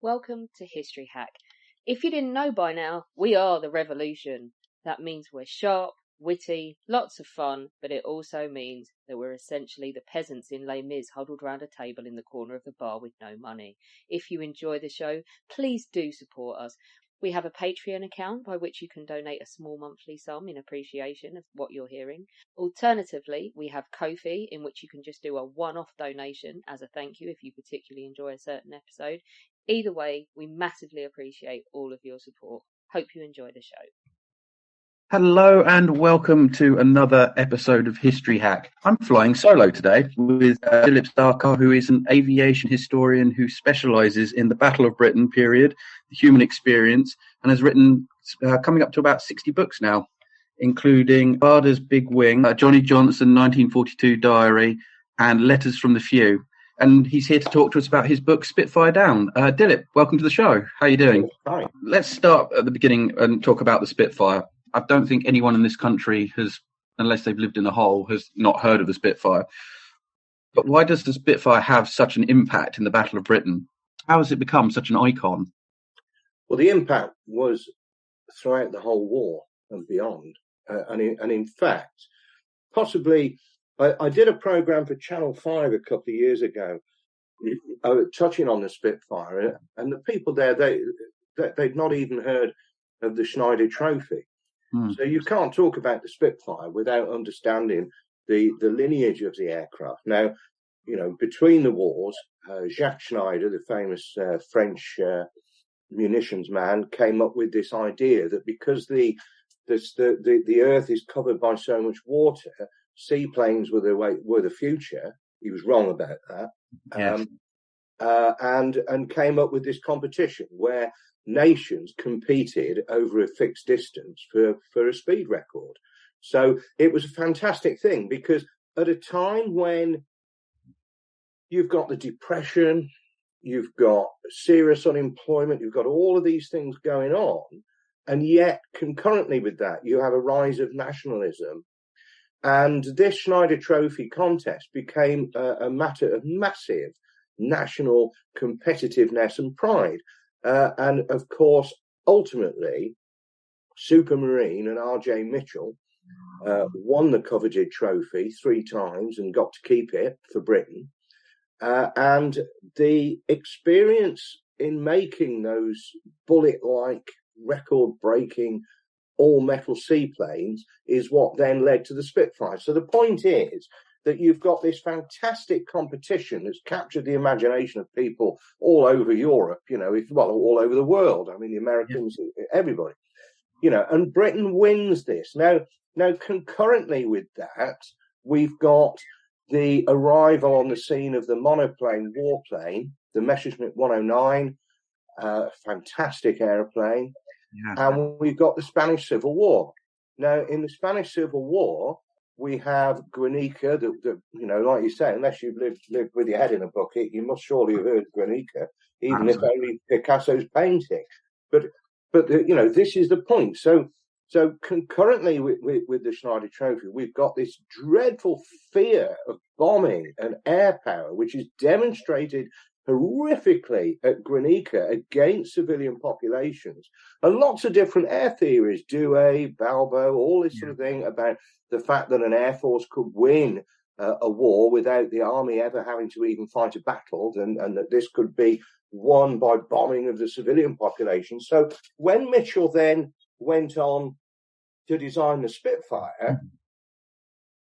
Welcome to History Hack. If you didn't know by now, we are the revolution. That means we're sharp, witty, lots of fun, but it also means that we're essentially the peasants in Les Mis huddled round a table in the corner of the bar with no money. If you enjoy the show, please do support us. We have a Patreon account by which you can donate a small monthly sum in appreciation of what you're hearing. Alternatively, we have Ko-fi, in which you can just do a one-off donation as a thank you if you particularly enjoy a certain episode. Either way, we massively appreciate all of your support. Hope you enjoy the show. Hello and welcome to another episode of History Hack. I'm flying solo today with Dilip Sarkar, who is an aviation historian who specialises in the Battle of Britain period, the human experience, and has written coming up to about 60 books now, including Barder's Big Wing, Johnny Johnson 1942 Diary, and Letters from the Few. And he's here to talk to us about his book, Spitfire Down. Dilip, welcome to the show. How are you doing? Hi. Let's start at the beginning and talk about the Spitfire. I don't think anyone in this country has, unless they've lived in a hole, has not heard of the Spitfire. But why does the Spitfire have such an impact in the Battle of Britain? How has it become such an icon? Well, the impact was throughout the whole war and beyond. And in fact, possibly, I did a programme for Channel 5 a couple of years ago, touching on the Spitfire, and the people there, they'd not even heard of the Schneider Trophy. So you can't talk about the Spitfire without understanding the lineage of the aircraft. Now, you know, between the wars, Jacques Schneider, the famous French munitions man, came up with this idea that because the Earth is covered by so much water, seaplanes were the future. He was wrong about that. Yes. And came up with this competition where nations competed over a fixed distance for a speed record. So it was a fantastic thing because at a time when you've got the Depression, you've got serious unemployment, you've got all of these things going on, and yet concurrently with that, you have a rise of nationalism. And this Schneider Trophy contest became a matter of massive national competitiveness and pride. And of course, ultimately, Supermarine and R.J. Mitchell won the coveted trophy 3 times and got to keep it for Britain. And the experience in making those bullet-like, record-breaking, all-metal seaplanes is what then led to the Spitfire. So the point is that you've got this fantastic competition that's captured the imagination of people all over Europe, you know, all over the world. I mean, the Americans, everybody, you know, and Britain wins this. Now, concurrently with that, we've got the arrival on the scene of the monoplane warplane, the Messerschmitt 109, fantastic airplane. Yeah. And we've got the Spanish Civil War. Now, in the Spanish Civil War, we have Guernica, the you know, like you say, unless you've lived with your head in a bucket, you must surely have heard of Guernica, even if only Picasso's painting. But you know, this is the point. So concurrently with the Schneider Trophy, we've got this dreadful fear of bombing and air power, which is demonstrated horrifically at Guernica against civilian populations. And lots of different air theories, Douay, Balbo, all this sort of thing about the fact that an air force could win a war without the army ever having to even fight a battle, and that this could be won by bombing of the civilian population. So when Mitchell then went on to design the Spitfire,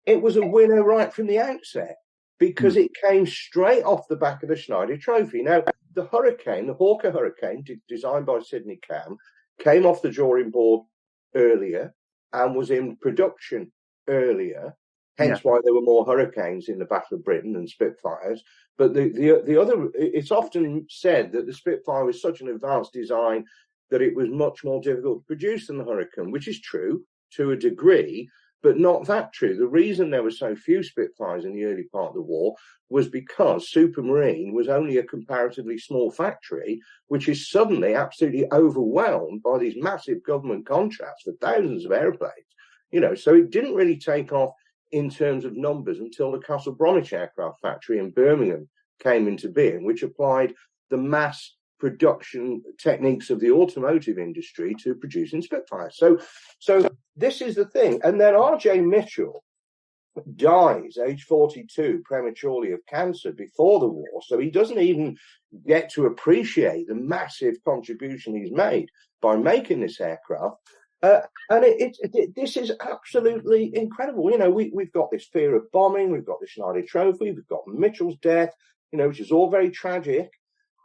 it was a winner right from the outset, because it came straight off the back of the Schneider Trophy. Now, the Hurricane, the Hawker Hurricane, designed by Sidney Cam, came off the drawing board earlier and was in production earlier, hence why there were more Hurricanes in the Battle of Britain than Spitfires. But the other, it's often said that the Spitfire was such an advanced design that it was much more difficult to produce than the Hurricane, which is true to a degree, but not that true. The reason there were so few Spitfires in the early part of the war was because Supermarine was only a comparatively small factory, which is suddenly absolutely overwhelmed by these massive government contracts for thousands of airplanes. You know, so it didn't really take off in terms of numbers until the Castle Bromwich aircraft factory in Birmingham came into being, which applied the mass production techniques of the automotive industry to producing Spitfire. So this is the thing. And then R.J. Mitchell dies age 42 prematurely of cancer before the war, so he doesn't even get to appreciate the massive contribution he's made by making this aircraft. And this is absolutely incredible. We've got this fear of bombing, we've got the Schneider Trophy, we've got Mitchell's death, which is all very tragic.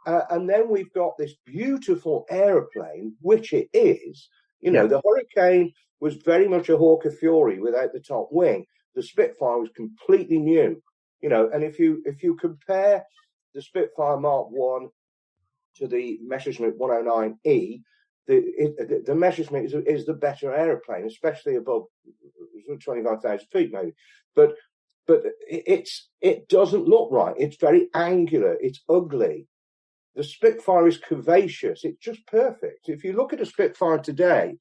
And then we've got this beautiful aeroplane, which it is. The Hurricane was very much a Hawker Fury without the top wing. The Spitfire was completely new, and if you compare the Spitfire Mark 1 to the Messerschmitt 109E, the Messerschmitt is the better aeroplane, especially above 25,000 feet maybe. But it doesn't look right. It's very angular. It's ugly. The Spitfire is curvaceous. It's just perfect. If you look at a Spitfire today,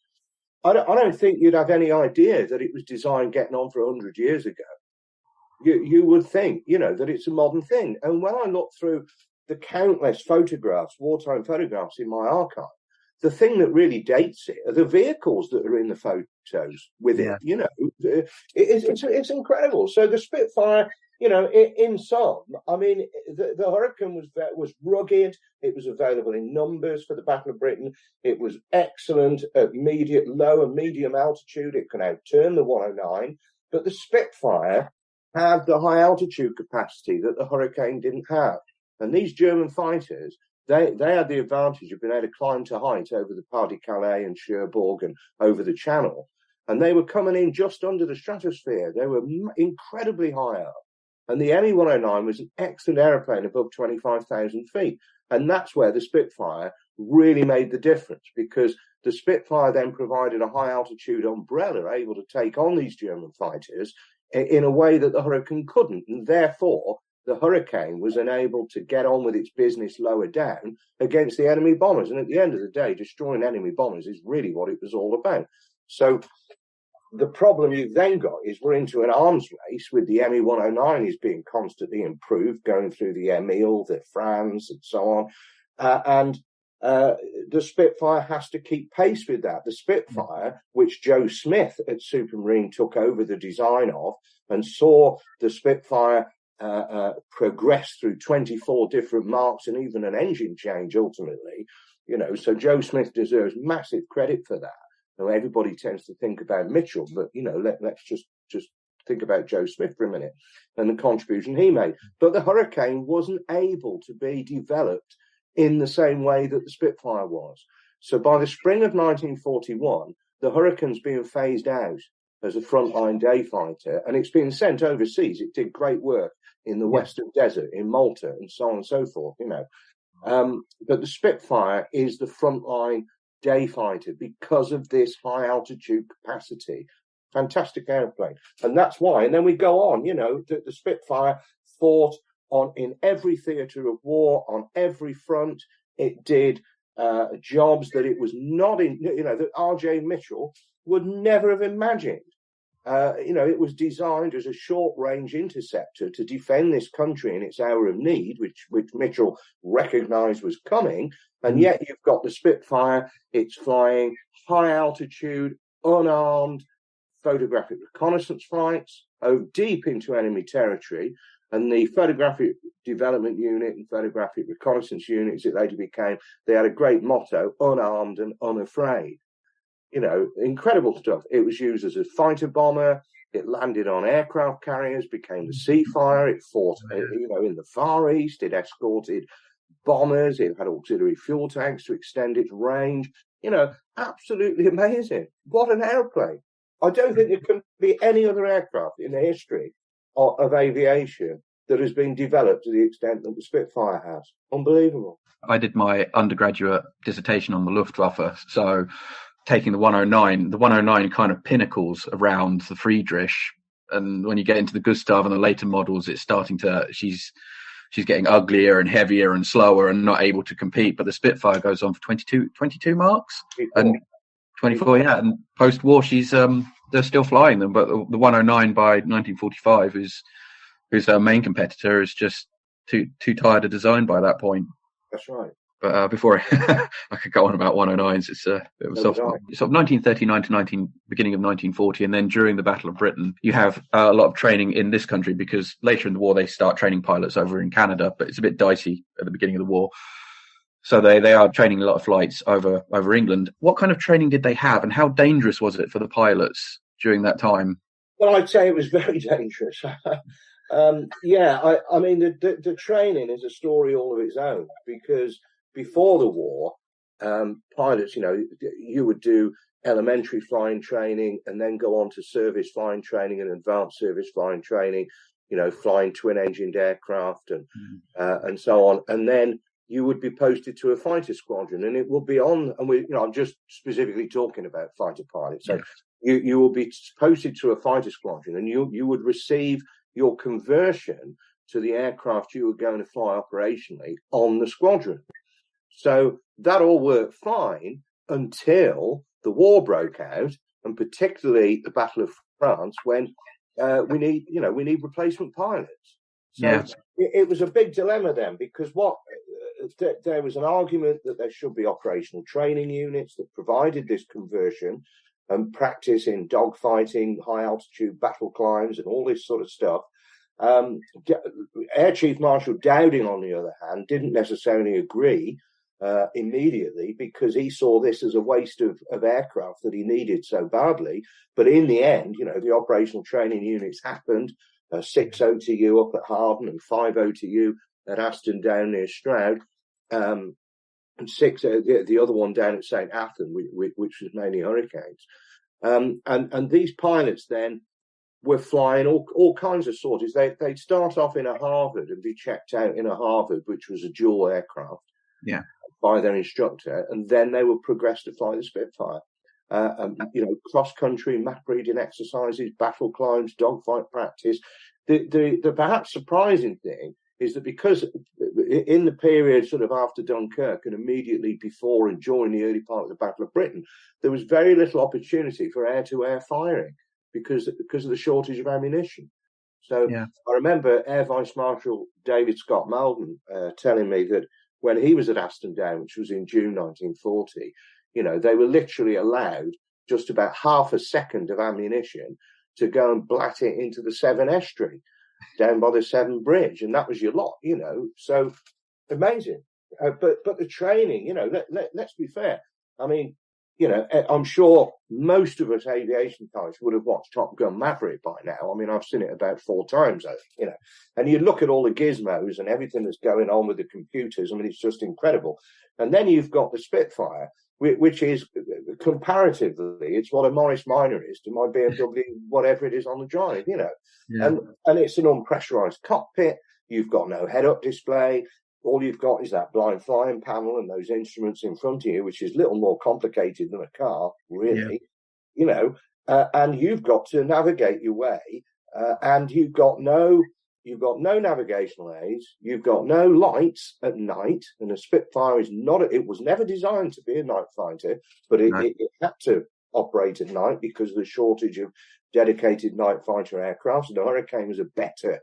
I don't think you'd have any idea that it was designed getting on for 100 years ago. You would think, that it's a modern thing. And when I look through the countless photographs, wartime photographs in my archive, the thing that really dates it are the vehicles that are in the photos with it. It's incredible. So the Spitfire, in sum, I mean, the Hurricane was rugged. It was available in numbers for the Battle of Britain. It was excellent at low and medium altitude. It can outturn the 109. But the Spitfire had the high altitude capacity that the Hurricane didn't have. And these German fighters, they had the advantage of being able to climb to height over the Pas de Calais and Cherbourg and over the Channel. And they were coming in just under the stratosphere. They were incredibly high up. And the Me-109 was an excellent aeroplane above 25,000 feet. And that's where the Spitfire really made the difference, because the Spitfire then provided a high altitude umbrella able to take on these German fighters in a way that the Hurricane couldn't. And therefore, the Hurricane was unable to get on with its business lower down against the enemy bombers. And at the end of the day, destroying enemy bombers is really what it was all about. So the problem you've then got is we're into an arms race with the Me-109 is being constantly improved, going through the Emile, the Franz, and so on. And the Spitfire has to keep pace with that. The Spitfire, which Joe Smith at Supermarine took over the design of and saw the Spitfire progress through 24 different marks and even an engine change ultimately, so Joe Smith deserves massive credit for that. Now, everybody tends to think about Mitchell, but, let's just think about Joe Smith for a minute and the contribution he made. But the Hurricane wasn't able to be developed in the same way that the Spitfire was. So by the spring of 1941, the Hurricane's being phased out as a frontline day fighter, and it's being sent overseas. It did great work in the Western Desert, in Malta, and so on and so forth, But the Spitfire is the frontline day fighter because of this high altitude capacity. Fantastic airplane. And that's why. And then we go on, the Spitfire fought in every theatre of war, on every front. It did jobs that it was not in, that R.J. Mitchell would never have imagined. It was designed as a short-range interceptor to defend this country in its hour of need, which Mitchell recognised was coming. And yet you've got the Spitfire. It's flying high altitude, unarmed, photographic reconnaissance flights, deep into enemy territory. And the photographic development unit and photographic reconnaissance unit, as it later became, they had a great motto: unarmed and unafraid. Incredible stuff. It was used as a fighter bomber. It landed on aircraft carriers, became the Seafire. It fought, in the Far East. It escorted bombers. It had auxiliary fuel tanks to extend its range. Absolutely amazing. What an airplane. I don't think there can be any other aircraft in the history of aviation that has been developed to the extent that the Spitfire has. Unbelievable. I did my undergraduate dissertation on the Luftwaffe, so taking the 109 kind of pinnacles around the Friedrich, and when you get into the Gustav and the later models, it's starting to she's getting uglier and heavier and slower and not able to compete. But the Spitfire goes on for 22 marks 24. And 24, yeah. And post-war, they're still flying them, but the 109 by 1945, who's our main competitor, is just too tired of design by that point. That's right. But before I could go on about 109s, it's a bit of a soft spot. Sort of 1939 to beginning of 1940, and then during the Battle of Britain, you have a lot of training in this country because later in the war they start training pilots over in Canada, but it's a bit dicey at the beginning of the war. So they are training a lot of flights over England. What kind of training did they have, and how dangerous was it for the pilots during that time? Well, I'd say it was very dangerous. I mean, the training is a story all of its own, because before the war, pilots, you would do elementary flying training and then go on to service flying training and advanced service flying training, flying twin-engined aircraft and so on. And then you would be posted to a fighter squadron, and it will be on. And I'm just specifically talking about fighter pilots. So you will be posted to a fighter squadron, and you would receive your conversion to the aircraft you were going to fly operationally on the squadron. So that all worked fine until the war broke out, and particularly the Battle of France, when we need replacement pilots. So it was a big dilemma then, because there was an argument that there should be operational training units that provided this conversion and practice in dogfighting, high altitude battle climbs, and all this sort of stuff. Air Chief Marshal Dowding, on the other hand, didn't necessarily agree immediately, because he saw this as a waste of aircraft that he needed so badly. But in the end, the operational training units happened. 6 OTU up at Harden and 5 OTU at Aston down near Stroud, and 6 the other one down at St. Athan, which was mainly Hurricanes. And these pilots then were flying all kinds of sorties. They'd start off in a Harvard and be checked out in a Harvard, which was a dual aircraft, by their instructor, and then they would progress to fly the Spitfire. Cross country map reading exercises, battle climbs, dogfight practice. The perhaps surprising thing is that because in the period sort of after Dunkirk and immediately before and during the early part of the Battle of Britain, there was very little opportunity for air-to-air firing because of the shortage of ammunition. So I remember Air Vice Marshal David Scott Malden telling me that when he was at Aston Down, which was in June 1940, they were literally allowed just about half a second of ammunition to go and blat it into the Severn Estuary down by the Severn Bridge, and that was your lot, So amazing. But the training, let's be fair. I mean, I'm sure most of us aviation pilots would have watched Top Gun Maverick by now. I mean, I've seen it about 4 times, and you look at all the gizmos and everything that's going on with the computers. I mean, it's just incredible. And then you've got the Spitfire, which is comparatively, it's what a Morris Minor is to my BMW, whatever it is on the drive, And it's an unpressurized cockpit. You've got no head-up display. All you've got is that blind flying panel and those instruments in front of you, which is little more complicated than a car, really, and you've got to navigate your way, and you've got no navigational aids, you've got no lights at night, and a Spitfire it was never designed to be a night fighter, but it had to operate at night because of the shortage of dedicated night fighter aircraft. And the Hurricane was a better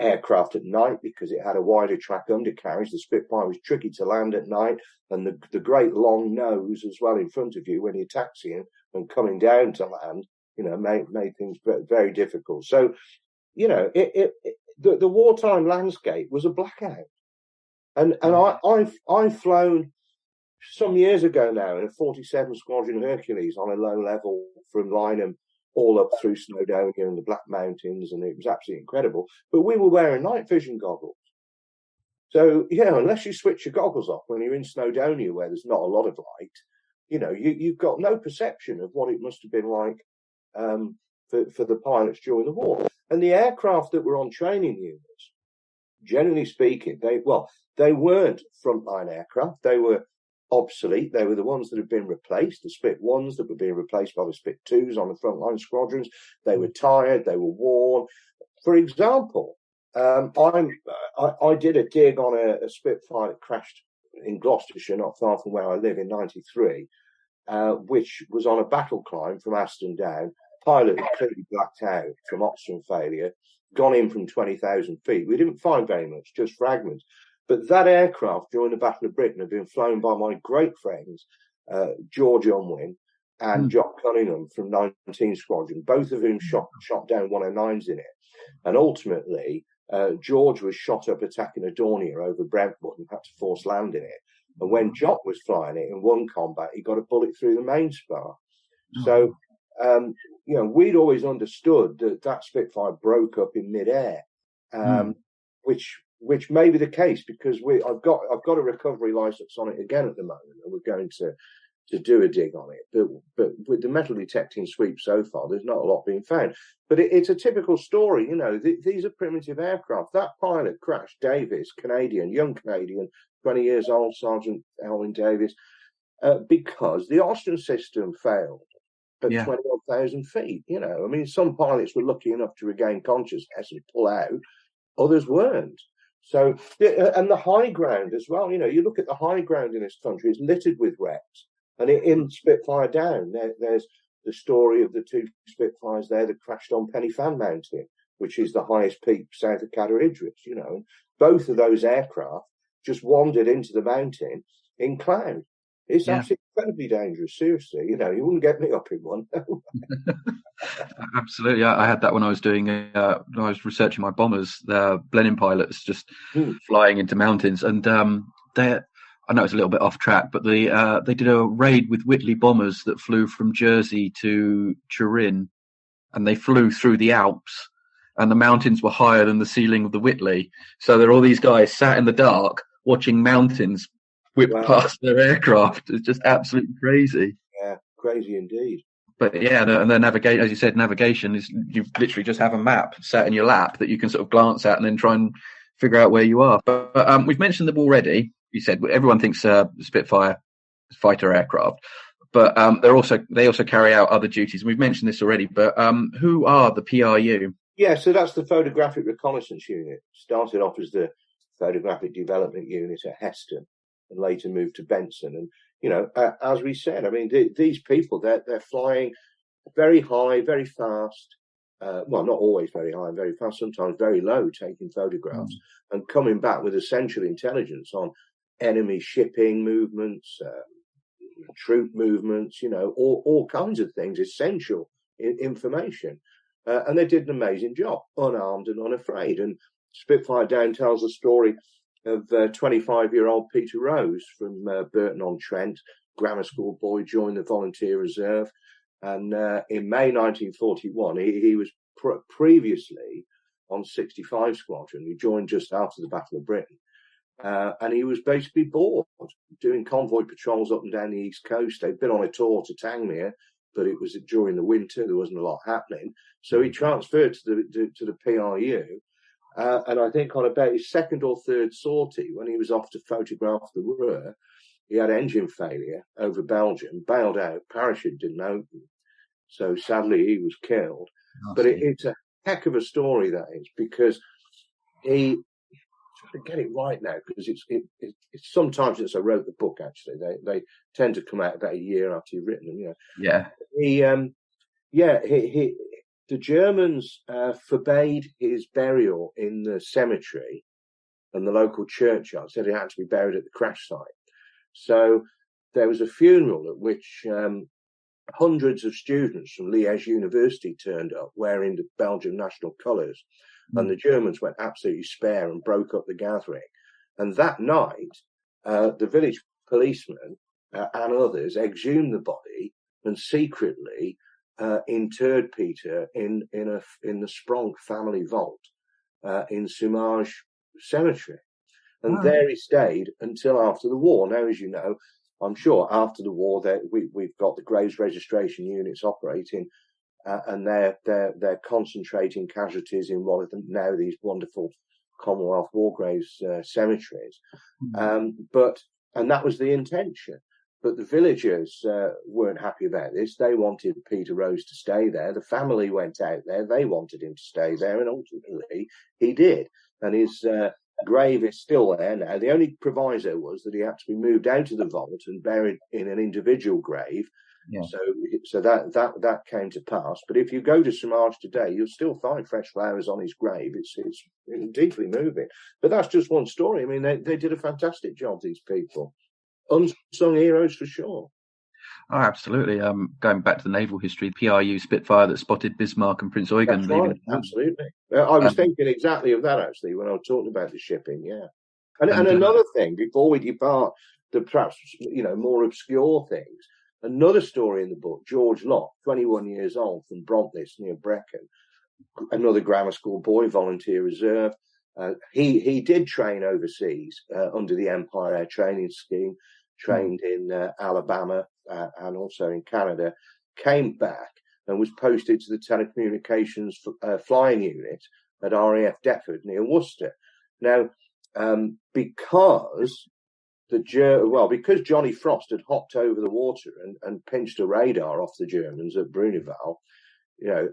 aircraft at night because it had a wider track undercarriage. The Spitfire was tricky to land at night, and the great long nose as well in front of you when you're taxiing and coming down to land, made things very difficult. So, the wartime landscape was a blackout, and I've flown some years ago now in a 47 Squadron Hercules on a low level from Lynham all up through Snowdonia and the Black Mountains, and it was absolutely incredible. But we were wearing night vision goggles. So, unless you switch your goggles off when you're in Snowdonia where there's not a lot of light, you've got no perception of what it must have been like for the pilots during the war. And the aircraft that were on training units, generally speaking, they weren't frontline aircraft. They were obsolete. They were the ones that had been replaced, the Spit 1s that were being replaced by the Spit 2s on the frontline squadrons. They were tired. They were worn. For example, I did a dig on a Spitfire that crashed in Gloucestershire, not far from where I live, in '93, which was on a battle climb from Aston Down. Pilot had clearly blacked out from oxygen failure, gone in from 20,000 feet. We didn't find very much, just fragments. But that aircraft during the Battle of Britain had been flown by my great friends, George Unwin and Jock Cunningham from 19 Squadron, both of whom shot down 109s in it. And ultimately, George was shot up attacking a Dornier over Brentwood and had to force land in it. And when Jock was flying it in one combat, he got a bullet through the main spar. So, we'd always understood that Spitfire broke up in midair, which may be the case because I've got a recovery license on it again at the moment, and we're going to do a dig on it. But with the metal detecting sweep so far, there's not a lot being found. But it's a typical story, these are primitive aircraft. That pilot crashed, Davis, young Canadian, 20 years old, Sergeant Elwyn Davis, because the Austin system failed at 20,000 feet. Some pilots were lucky enough to regain consciousness and pull out, others weren't. So, and the high ground as well, you look at the high ground in this country, it's littered with wrecks. And in Spitfire Down, there's the story of the two Spitfires there that crashed on Penny Fan Mountain, which is the highest peak south of Cadair Idris, And both of those aircraft just wandered into the mountain in cloud. It's absolutely incredibly dangerous, seriously. You wouldn't get me up in one. Absolutely. I had that when I was doing, when I was researching my bombers, the Blenheim pilots just flying into mountains. And I know it's a little bit off track, but they did a raid with Whitley bombers that flew from Jersey to Turin, and they flew through the Alps, and the mountains were higher than the ceiling of the Whitley. So there are all these guys sat in the dark watching mountains whip past their aircraft. It's just absolutely crazy. Yeah, crazy indeed. But and the navigation, as you said, navigation is you literally just have a map sat in your lap that you can sort of glance at and then try and figure out where you are. But we've mentioned them already. You said everyone thinks Spitfire fighter aircraft, but they also carry out other duties. We've mentioned this already, but who are the PRU? Yeah, so that's the Photographic Reconnaissance Unit. Started off as the Photographic Development Unit at Heston, and later moved to Benson. And as we said, these people they're flying very high, very fast. Not always very high and very fast. Sometimes very low, taking photographs and coming back with essential intelligence on enemy shipping movements, troop movements, all kinds of things, essential information. And they did an amazing job, unarmed and unafraid. And Spitfire Down tells a story of 25-year-old Peter Rose from Burton-on-Trent, grammar school boy, joined the Volunteer Reserve. And in May 1941, he was previously on 65 Squadron. He joined just after the Battle of Britain. And he was basically bored doing convoy patrols up and down the East Coast. They'd been on a tour to Tangmere, but it was during the winter. There wasn't a lot happening. So he transferred to the PRU. And I think on about his second or third sortie, when he was off to photograph the Ruhr, he had engine failure over Belgium, bailed out, parachute didn't open. So sadly, he was killed. But it's a heck of a story, that is, because he... to get it right now, because it's sometimes since I wrote the book, actually they tend to come out about a year after you've written them. The Germans forbade his burial in the cemetery and the local churchyard, said he had to be buried at the crash site. So there was a funeral at which hundreds of students from Liège University turned up wearing the Belgian national colours. And the Germans went absolutely spare and broke up the gathering. And that night, the village policemen and others exhumed the body and secretly interred Peter in the Spronk family vault in Soumage Cemetery. And there he stayed until after the war. Now, as you know, I'm sure after the war we've got the graves registration units operating. And they're concentrating casualties in what are now these wonderful Commonwealth War Graves cemeteries. And that was the intention. But the villagers weren't happy about this. They wanted Peter Rose to stay there. The family went out there. They wanted him to stay there. And ultimately, he did. And his grave is still there now. The only proviso was that he had to be moved out of the vault and buried in an individual grave. Yeah. So that came to pass. But if you go to Samaj today, you'll still find fresh flowers on his grave. It's deeply moving. But that's just one story. I mean, they did a fantastic job, these people. Unsung heroes for sure. Oh, absolutely. Going back to the naval history, PRU Spitfire that spotted Bismarck and Prince Eugen. That's right, absolutely. I was thinking exactly of that, actually, when I was talking about the shipping, yeah. And another thing, before we depart the perhaps, more obscure things, another story in the book, George Locke, 21 years old, from Brontlis near Brecon, another grammar school boy, volunteer reserve. He did train overseas under the Empire Air Training Scheme, trained in Alabama and also in Canada, came back and was posted to the telecommunications flying unit at RAF Deptford near Worcester. Now, because Johnny Frost had hopped over the water and pinched a radar off the Germans at Bruneval,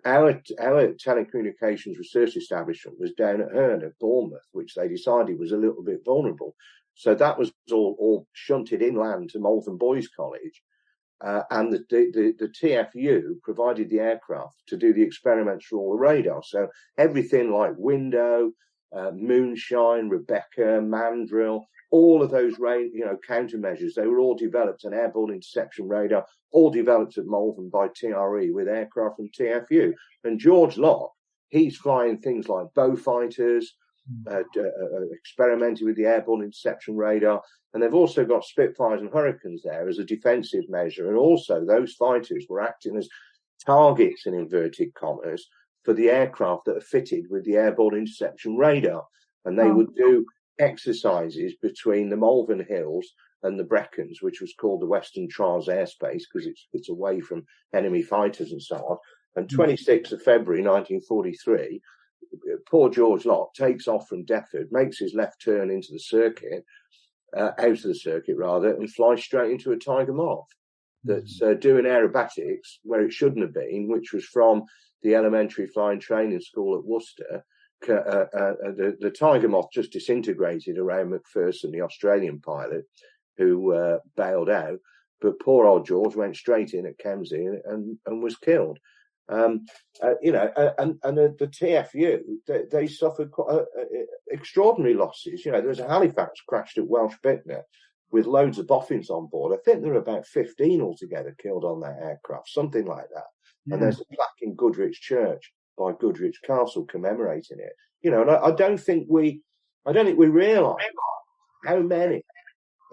our telecommunications research establishment was down at Herne at Bournemouth, which they decided was a little bit vulnerable. So that was all shunted inland to Malvern Boys College. And the TFU provided the aircraft to do the experiments for all the radar. So everything like Window, Moonshine, Rebecca, Mandrill, all of those countermeasures, they were all developed, an airborne interception radar, all developed at Malvern by TRE with aircraft from TFU. And George Locke, he's flying things like Beaufighters, experimenting with the airborne interception radar, and they've also got Spitfires and Hurricanes there as a defensive measure, and also those fighters were acting as targets, in inverted commas, for the aircraft that are fitted with the airborne interception radar, and they would do exercises between the Malvern Hills and the Brecons, which was called the Western Trials Airspace because it's away from enemy fighters and so on. And 26th of February 1943, poor George Locke takes off from Deptford, makes his left turn into the circuit, out of the circuit rather, and flies straight into a Tiger Moth that's doing aerobatics where it shouldn't have been, which was from the elementary flying training school at Worcester. The Tiger Moth just disintegrated around Macpherson, the Australian pilot, who bailed out. But poor old George went straight in at Kemsey and was killed. And the TFU, they suffered quite, extraordinary losses. There was a Halifax crashed at Welsh Bicknor with loads of boffins on board. I think there were about 15 altogether killed on that aircraft, something like that. Yeah. And there's a plaque in Goodrich Church by Goodrich Castle commemorating it. And I don't think we realise how many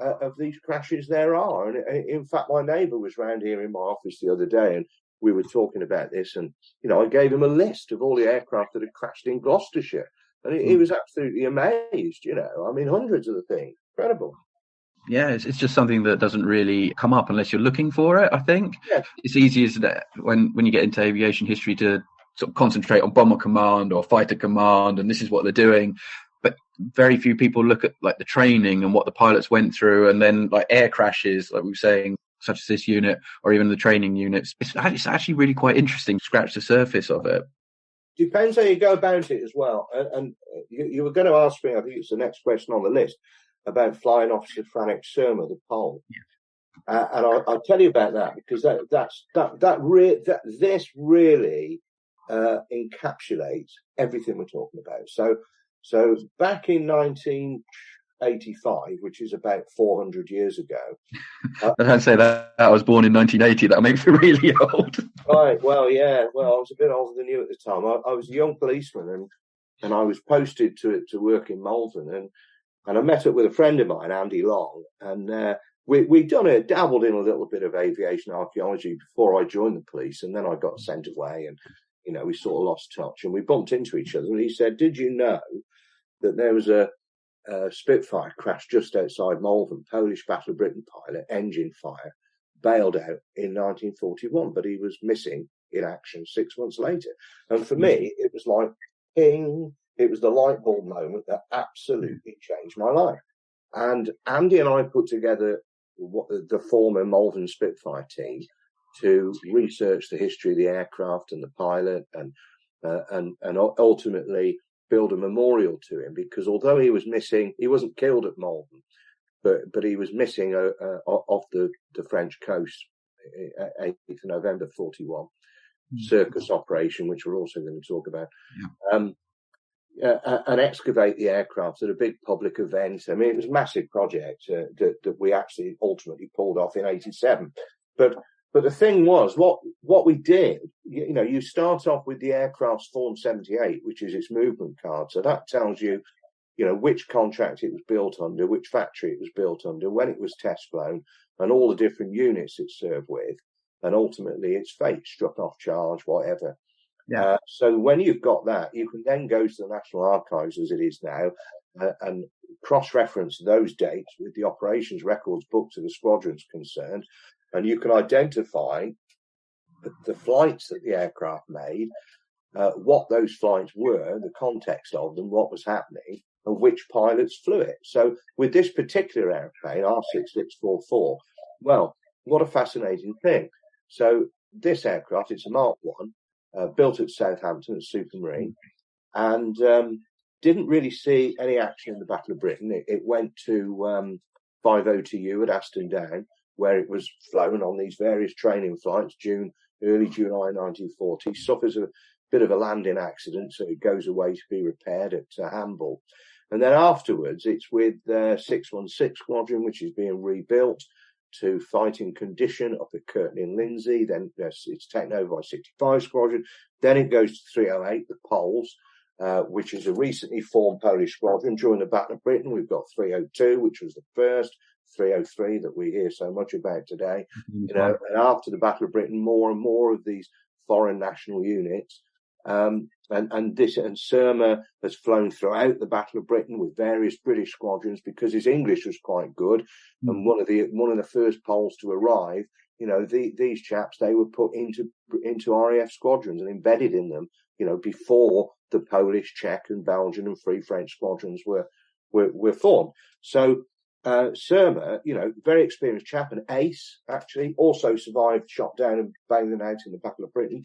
of these crashes there are. And in fact, my neighbour was round here in my office the other day, and we were talking about this, and I gave him a list of all the aircraft that had crashed in Gloucestershire, and he was absolutely amazed. I mean, hundreds of the things. Incredible. Yeah, it's just something that doesn't really come up unless you're looking for it, I think. Yeah. It's easy, isn't it, when you get into aviation history to sort of concentrate on bomber command or fighter command, and this is what they're doing. But very few people look at like the training and what the pilots went through, and then like air crashes, like we were saying, such as this unit, or even the training units. It's actually really quite interesting to scratch the surface of it. Depends how you go about it as well. And you were going to ask me, I think it's the next question on the list, about Flying Officer Frank Surma, the Pole. Yeah. And I'll tell you about that, because this really encapsulates everything we're talking about. So back in 1985, which is about 400 years ago. I don't say that. I was born in 1980. That makes me really old. Right. Well, yeah. Well, I was a bit older than you at the time. I was a young policeman, and I was posted to work in Malvern, and I met up with a friend of mine, Andy Long, and we'd dabbled in a little bit of aviation archaeology before I joined the police, and then I got sent away, and we sort of lost touch, and we bumped into each other, and he said, "Did you know that there was a Spitfire crashed just outside Malvern, Polish Battle of Britain pilot, engine fire, bailed out in 1941, but he was missing in action 6 months later." And for me, it was like, ping, it was the light bulb moment that absolutely changed my life. And Andy and I put together the former Malvern Spitfire team to research the history of the aircraft and the pilot, and ultimately build a memorial to him, because although he was missing, he wasn't killed at Malden, but he was missing off the French coast, 8th of November 41, circus operation, which we're also going to talk about. Yeah. And excavate the aircraft at a big public event. I mean, it was a massive project that we actually ultimately pulled off in 87. But the thing was, what we did, you start off with the aircraft's Form 78, which is its movement card. So that tells you, which contract it was built under, which factory it was built under, when it was test flown, and all the different units it served with, and ultimately its fate, struck off charge, whatever. Yeah. So when you've got that, you can then go to the National Archives, as it is now, and cross-reference those dates with the operations records books of the squadrons concerned, and you can identify the flights that the aircraft made, what those flights were, the context of them, what was happening, and which pilots flew it. So with this particular airplane, R6644, well, what a fascinating thing. So this aircraft, it's a Mark 1, built at Southampton at Supermarine, and didn't really see any action in the Battle of Britain. It went to 502U at Aston Down, where it was flown on these various training flights, early July 1940, suffers a bit of a landing accident, so it goes away to be repaired at Hamble. And then afterwards, it's with 616 Squadron, which is being rebuilt to fighting condition up at Curtin in Lindsey. Then it's taken over by 65 Squadron. Then it goes to 308, the Poles, which is a recently formed Polish squadron. During the Battle of Britain, we've got 302, which was the first, 303 that we hear so much about today. And after the Battle of Britain, more and more of these foreign national units. And Surma has flown throughout the Battle of Britain with various British squadrons because his English was quite good. And one of the first Poles to arrive, these chaps, they were put into RAF squadrons and embedded in them, before the Polish, Czech, and Belgian and Free French squadrons were formed. So Surma, very experienced chap, an ace actually, also survived, shot down and banged out in the Battle of Britain.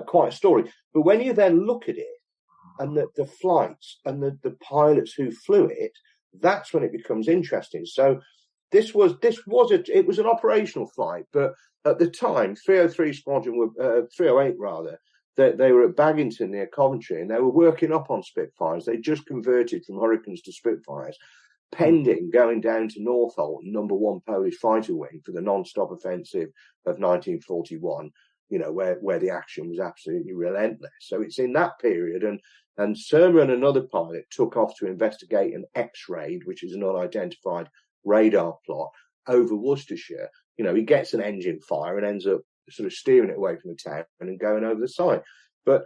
Quite a story. But when you then look at it and the flights and the pilots who flew it, that's when it becomes interesting. So it was an operational flight, but at the time, 303 Squadron 308 rather, they were at Baggington near Coventry, and they were working up on Spitfires. They just converted from Hurricanes to Spitfires, pending going down to Northolt, number 1 Polish fighter wing for the non-stop offensive of 1941. Where the action was absolutely relentless. So it's in that period, and Surma and another pilot took off to investigate an X-raid, which is an unidentified radar plot over Worcestershire. He gets an engine fire and ends up sort of steering it away from the town and going over the side. But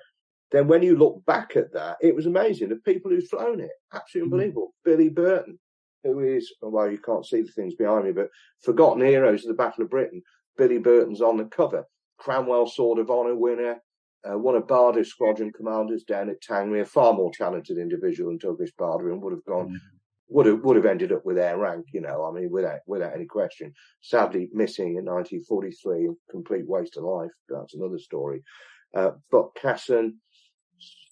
then when you look back at that, it was amazing. The people who'd flown it, absolutely unbelievable. Billy Burton, who is, well, you can't see the things behind me, but Forgotten Heroes of the Battle of Britain, Billy Burton's on the cover. Cranwell Sword of Honour winner, one of Barder's squadron commanders down at Tangley, a far more talented individual than Douglas Barder, and would have ended up with air rank, without any question. Sadly missing in 1943, a complete waste of life. That's another story. But Casson,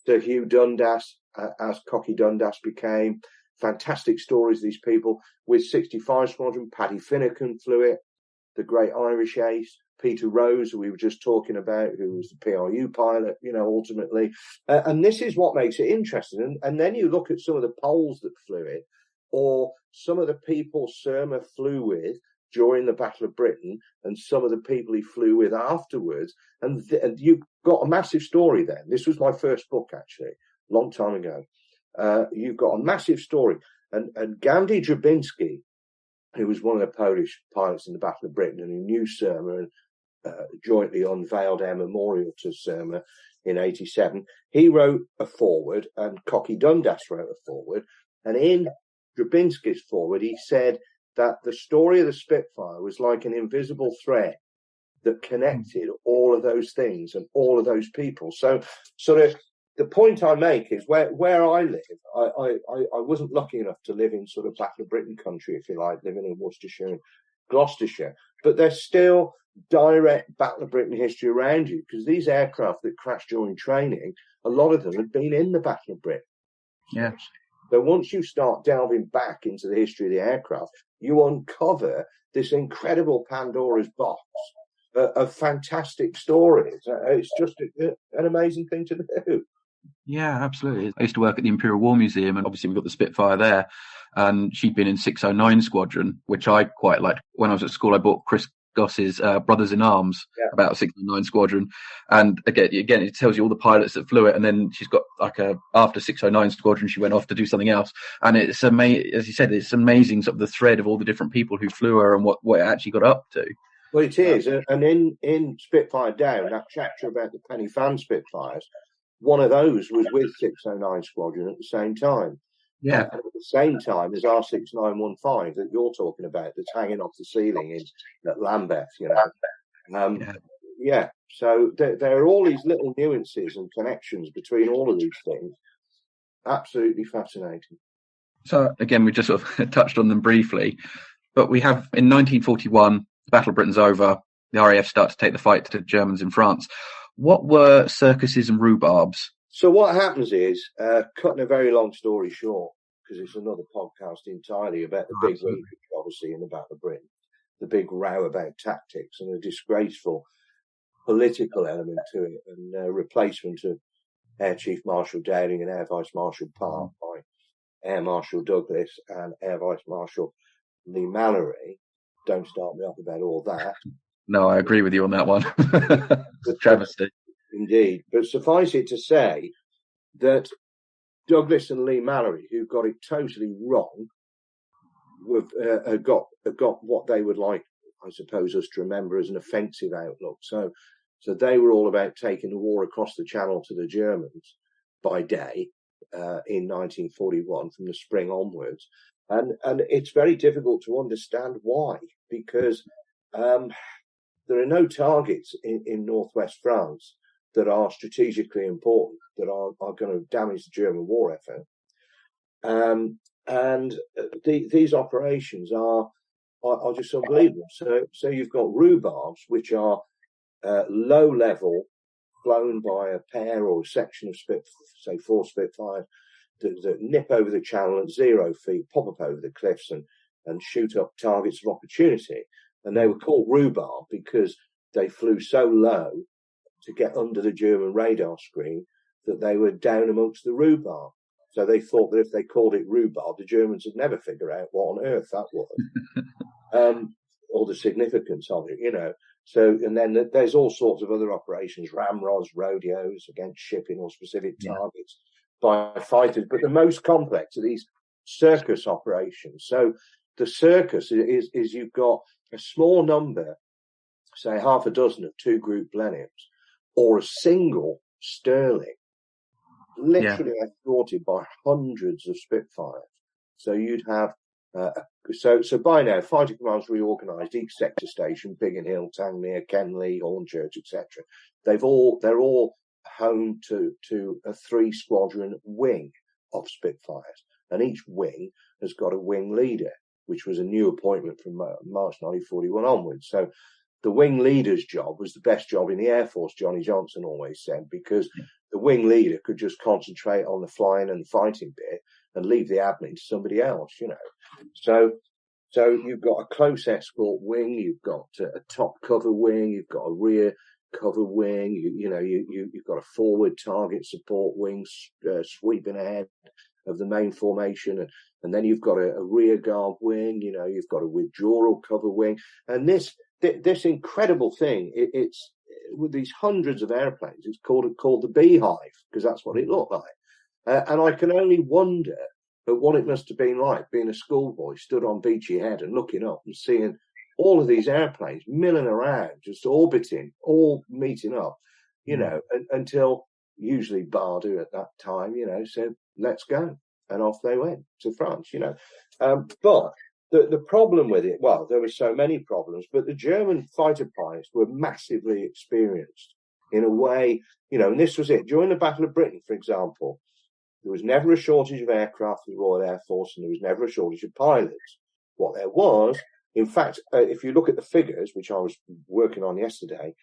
Sir Hugh Dundas, as Cocky Dundas became, fantastic stories. These people with 65 Squadron, Paddy Finnegan flew it, the great Irish ace. Peter Rose, who we were just talking about, who was the PRU pilot, ultimately. And this is what makes it interesting. And then you look at some of the Poles that flew it, or some of the people Surma flew with during the Battle of Britain, and some of the people he flew with afterwards. And you've got a massive story then. This was my first book, actually, a long time ago. You've got a massive story. And Gandhi Drabinski, who was one of the Polish pilots in the Battle of Britain and who knew Surma and jointly unveiled our memorial to Surma in 87. He wrote a foreword, and Cocky Dundas wrote a foreword. And in Drabinski's foreword, he said that the story of the Spitfire was like an invisible thread that connected all of those things and all of those people. So the point I make is where I live, I wasn't lucky enough to live in sort of Battle of Britain country, if you like, living in Worcestershire and Gloucestershire, but there's still direct Battle of Britain history around you, because these aircraft that crashed during training, a lot of them had been in the Battle of Britain. Yeah. So once you start delving back into the history of the aircraft, you uncover this incredible Pandora's box of fantastic stories. It's just an amazing thing to do. Yeah, absolutely. I used to work at the Imperial War Museum, and obviously we've got the Spitfire there, and she'd been in 609 Squadron, which I quite liked. When I was at school, I bought Chris Goss's Brothers in Arms about 609 Squadron, and again, it tells you all the pilots that flew it, and then she's got after 609 Squadron, she went off to do something else, and it's amazing. As you said, it's amazing sort of the thread of all the different people who flew her and what it actually got up to. Well, it is, and in Spitfire Down, that chapter about the Penny Fan Spitfires, one of those was with 609 Squadron at the same time. Yeah. And at the same time, there's R6915 that you're talking about that's hanging off the ceiling at Lambeth, Yeah. So there are all these little nuances and connections between all of these things. Absolutely fascinating. So again, we just sort of touched on them briefly, but we have in 1941, the Battle of Britain's over. The RAF start to take the fight to the Germans in France. What were circuses and rhubarbs? So what happens is, cutting a very long story short, because it's another podcast entirely about the big wreckage, obviously, in the Battle of Britain, the big row about tactics and a disgraceful political element to it, and replacement of Air Chief Marshal Dowding and Air Vice Marshal Park by Air Marshal Douglas and Air Vice Marshal Lee Mallory. Don't start me up about all that. No, I agree with you on that one. It's a travesty. Indeed. But suffice it to say that Douglas and Lee Mallory, who got it totally wrong, have got what they would like, I suppose, us to remember as an offensive outlook. So they were all about taking the war across the Channel to the Germans by day in 1941 from the spring onwards. And it's very difficult to understand why, because there are no targets in northwest France that are strategically important, that are going to damage the German war effort. These operations are just unbelievable. So you've got rhubarbs, which are low level, flown by a pair or a section of say 4 Spitfires that nip over the Channel at 0 feet, pop up over the cliffs and shoot up targets of opportunity. And they were called rhubarb because they flew so low to get under the German radar screen that they were down amongst the rhubarb. So they thought that if they called it rhubarb, the Germans would never figure out what on earth that was, or the significance of it, So, and then there's all sorts of other operations, ramrods, rodeos against shipping or specific targets by fighters. But the most complex are these circus operations. So the circus is you've got a small number, say half a dozen of 2 Group Blenheims, or a single Sterling, literally escorted by hundreds of Spitfires. So you'd have, so by now, fighter commands reorganised each sector station, Biggin Hill, Tangmere, Kenley, Hornchurch, etc. They're all home to a 3-squadron wing of Spitfires, and each wing has got a wing leader, which was a new appointment from March 1941 onwards. So the wing leader's job was the best job in the Air Force, Johnny Johnson always said, because the wing leader could just concentrate on the flying and the fighting bit and leave the admin to somebody else, So you've got a close escort wing, you've got a top cover wing, you've got a rear cover wing, you've got a forward target support wing sweeping ahead of the main formation, and then you've got a rear guard wing, you've got a withdrawal cover wing, and this incredible thing, it's with these hundreds of airplanes, it's called the Beehive, because that's what it looked like. And I can only wonder at what it must have been like being a schoolboy stood on Beachy Head and looking up and seeing all of these airplanes milling around, just orbiting, all meeting up, until usually Bardu at that time, said, let's go. And off they went to France, But the problem with it, well, there were so many problems, but the German fighter pilots were massively experienced in a way, and this was it. During the Battle of Britain, for example, there was never a shortage of aircraft in the Royal Air Force, and there was never a shortage of pilots. What there was, in fact, if you look at the figures, which I was working on yesterday,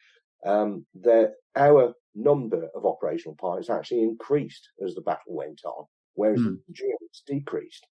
our number of operational pilots actually increased as the battle went on. whereas the Germans decreased.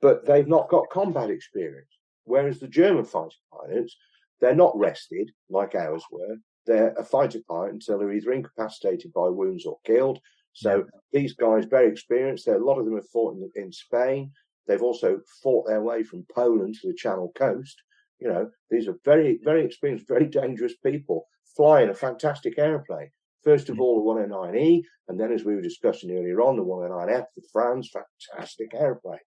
But they've not got combat experience, whereas the German fighter pilots, they're not rested like ours were. They're a fighter pilot until they're either incapacitated by wounds or killed. So these guys, very experienced. A lot of them have fought in Spain. They've also fought their way from Poland to the Channel coast. You know, these are very, very experienced, very dangerous people flying a fantastic airplane. First of all, the 109E, and then, as we were discussing earlier on, the 109F, the France, fantastic airplane.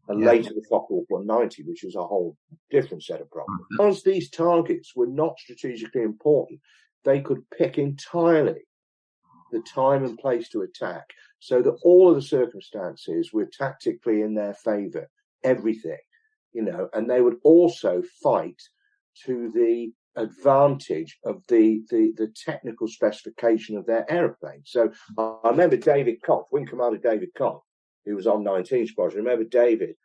And later the Focke-Wulf 190, which was a whole different set of problems. Because these targets were not strategically important, they could pick entirely the time and place to attack, so that all of the circumstances were tactically in their favour, everything, you know, and they would also fight to the advantage of the technical specification of their aeroplane. So I remember David Koch, Wing Commander David Koch, who was on 19 Squadron. I remember David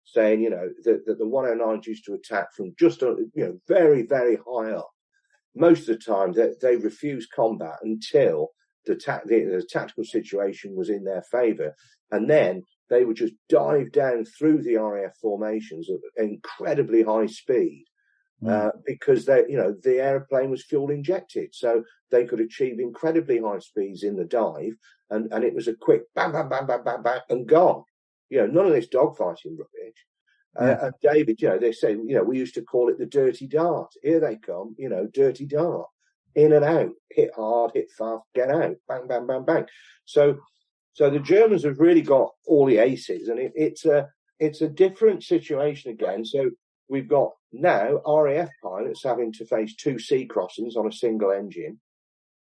saying, you know, that the 109s used to attack from just, you know, very, very high up. Most of the time, they refused combat until the tactical situation was in their favour. And then they would just dive down through the RAF formations at incredibly high speed. Because the airplane was fuel injected, so they could achieve incredibly high speeds in the dive, and it was a quick bang, bang, bang, bang, bang, bang, and gone. You know, none of this dogfighting rubbish. And David, you know, they say, you know, we used to call it the dirty dart. Here they come, you know, dirty dart, in and out, hit hard, hit fast, get out, bang, bang, bang, bang. So the Germans have really got all the aces, and it's a different situation again. So we've got now RAF pilots having to face 2 sea crossings on a single engine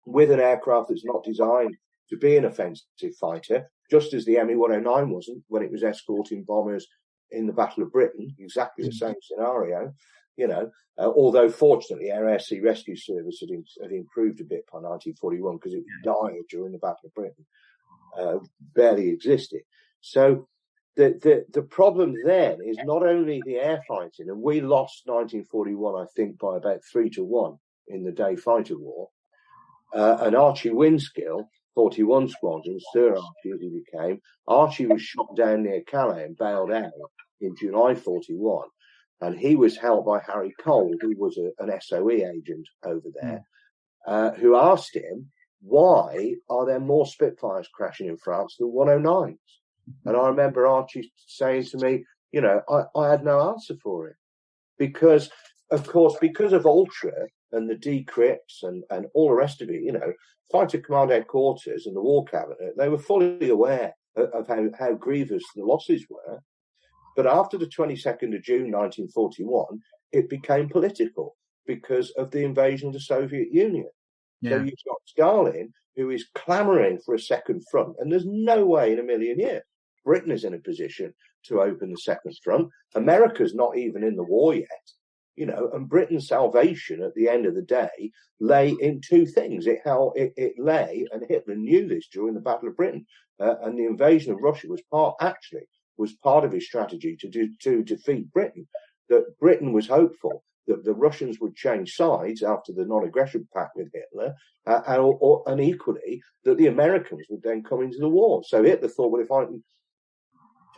with an aircraft that's not designed to be an offensive fighter, just as the ME-109 wasn't when it was escorting bombers in the Battle of Britain, exactly the same scenario, you know, although fortunately our Air Sea Rescue Service had improved a bit by 1941 because it died during the Battle of Britain, barely existed. So the problem then is not only the air fighting, and we lost 1941, I think, by about 3-1 in the day fighter war. And Archie Winskill, 41 Squadron, Sir Archie as he became, Archie was shot down near Calais and bailed out in July 41. And he was held by Harry Cole, who was an SOE agent over there, who asked him, why are there more Spitfires crashing in France than 109s? And I remember Archie saying to me, you know, I had no answer for it. Because, of course, because of Ultra and the decrypts and all the rest of it, you know, Fighter Command Headquarters and the War Cabinet, they were fully aware of how grievous the losses were. But after the 22nd of June 1941, it became political because of the invasion of the Soviet Union. So you've got Stalin, who is clamouring for a second front, and there's no way in a million years Britain is in a position to open the second front. America's not even in the war yet, you know, and Britain's salvation at the end of the day lay in 2 things. It lay, and Hitler knew this during the Battle of Britain, and the invasion of Russia was part of his strategy to defeat Britain. That Britain was hopeful that the Russians would change sides after the non-aggression pact with Hitler, and equally that the Americans would then come into the war. So Hitler thought, well, if I can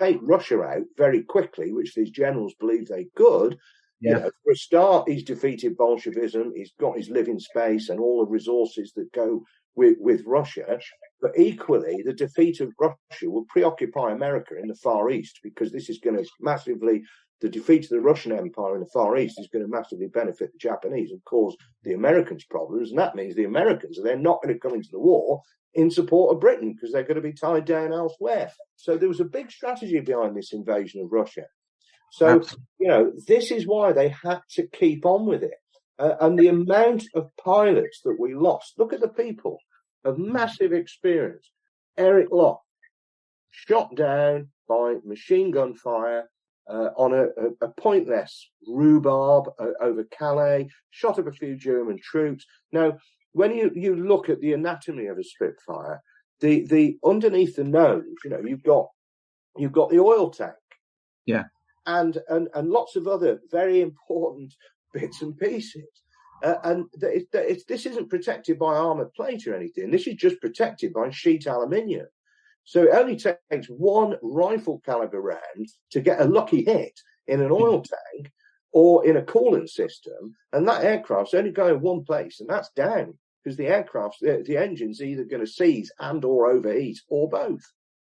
take Russia out very quickly, which these generals believed they could, you know, for a start, he's defeated Bolshevism, he's got his living space and all the resources that go with Russia. But equally, the defeat of Russia will preoccupy America in the Far East, because this is going to the defeat of the Russian Empire in the Far East is going to massively benefit the Japanese and cause the Americans problems. And that means the Americans are then not going to come into the war in support of Britain because they're going to be tied down elsewhere. So there was a big strategy behind this invasion of Russia. So, you know, this is why they had to keep on with it. And the amount of pilots that we lost, look at the people of massive experience. Eric Locke, shot down by machine gun fire on a pointless rhubarb over Calais, shot up a few German troops. Now, when you look at the anatomy of a Spitfire, the underneath the nose, you know, you've got the oil tank. Yeah. And lots of other very important bits and pieces. This isn't protected by armoured plate or anything. This is just protected by sheet aluminium. So it only takes one rifle caliber round to get a lucky hit in an oil tank or in a coolant system, and that aircraft's only going one place, and that's down, because the engine's either going to seize and or overheat or both.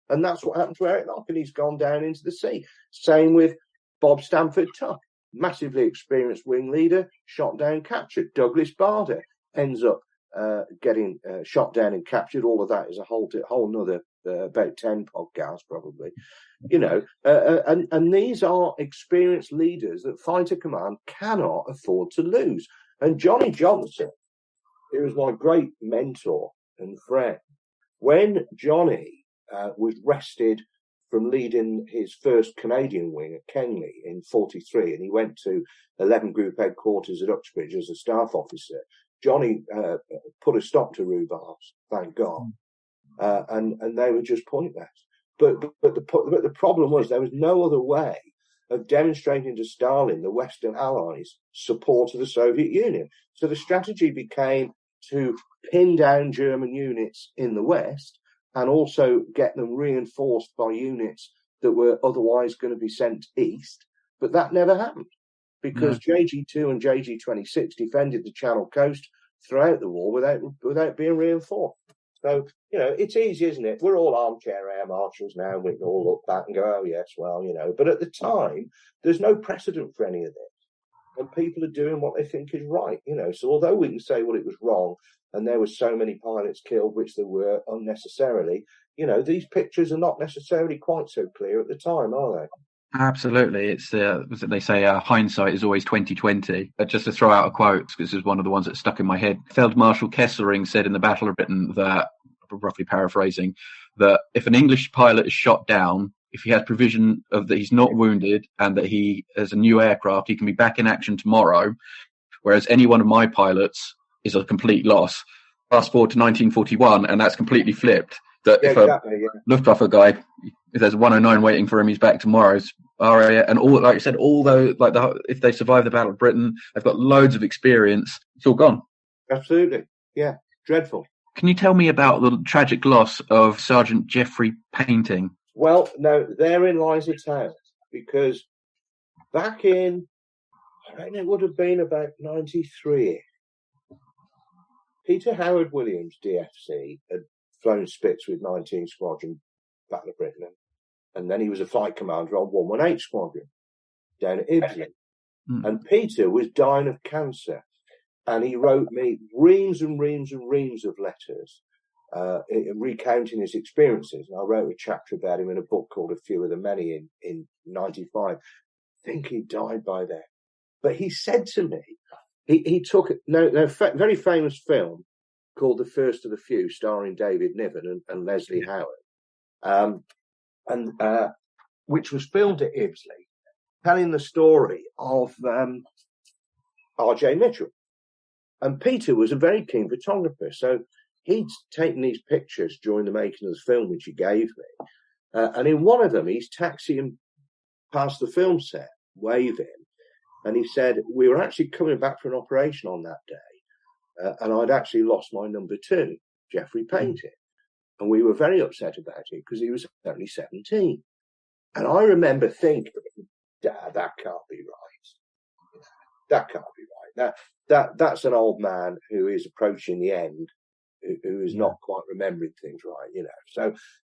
And that's what happened to Eric Lock, and he's gone down into the sea. Same with Bob Stanford Tuck, massively experienced wing leader, shot down, captured. Douglas Bader ends up getting shot down and captured. All of that is a whole nother about 10 podcasts probably, and these are experienced leaders that Fighter Command cannot afford to lose. And Johnny Johnson, who was my great mentor and friend, when Johnny was rested from leading his first Canadian wing at Kenley in 1943, and he went to 11 Group headquarters at Uxbridge as a staff officer, Johnny put a stop to rhubards, thank God. And they were just pointless. But the problem was there was no other way of demonstrating to Stalin, the Western Allies, support of the Soviet Union. So the strategy became to pin down German units in the West and also get them reinforced by units that were otherwise going to be sent east. But that never happened, because JG2 and JG26 defended the Channel Coast throughout the war without being reinforced. So, it's easy, isn't it? We're all armchair air marshals now, and we can all look back and go, oh, yes, well, But at the time, there's no precedent for any of this. And people are doing what they think is right, So although we can say, well, it was wrong, and there were so many pilots killed, which there were unnecessarily, these pictures are not necessarily quite so clear at the time, are they? Absolutely. It's they say hindsight is always 20/20. Just to throw out a quote, because this is one of the ones that stuck in my head. Field Marshal Kesselring said in the Battle of Britain that, roughly paraphrasing, that if an English pilot is shot down, if he has provision of that he's not wounded and that he has a new aircraft, he can be back in action tomorrow, whereas any one of my pilots is a complete loss. Fast forward to 1941, and that's completely flipped. That if a Luftwaffe guy, if there's 109 waiting for him, he's back tomorrow. And all, like you said, if they survive the Battle of Britain, they've got loads of experience. It's all gone. Absolutely, yeah, dreadful. Can you tell me about the tragic loss of Sergeant Geoffrey Painting? Well, no, therein lies a tale, because back in, I reckon it would have been about 93, Peter Howard Williams, DFC, had flown Spitz with 19 Squadron, Battle of Britain, and then he was a flight commander on 118 Squadron down at Ibsley. And Peter was dying of cancer, and he wrote me reams and reams and reams of letters recounting his experiences. And I wrote a chapter about him in a book called A Few of the Many in 95. I think he died by then. But he said to me, he took very famous film called The First of the Few, starring David Niven and Leslie Howard, which was filmed at Ibsley, telling the story of R.J. Mitchell. And Peter was a very keen photographer, so he'd taken these pictures during the making of the film, which he gave me. And in one of them, he's taxiing past the film set, waving, and he said, we were actually coming back for an operation on that day, and I'd actually lost my number 2, Geoffrey Painting. And we were very upset about it because he was only 17. And I remember thinking, Dad, that can't be right. That can't be right. That's an old man who is approaching the end, who is not quite remembering things right,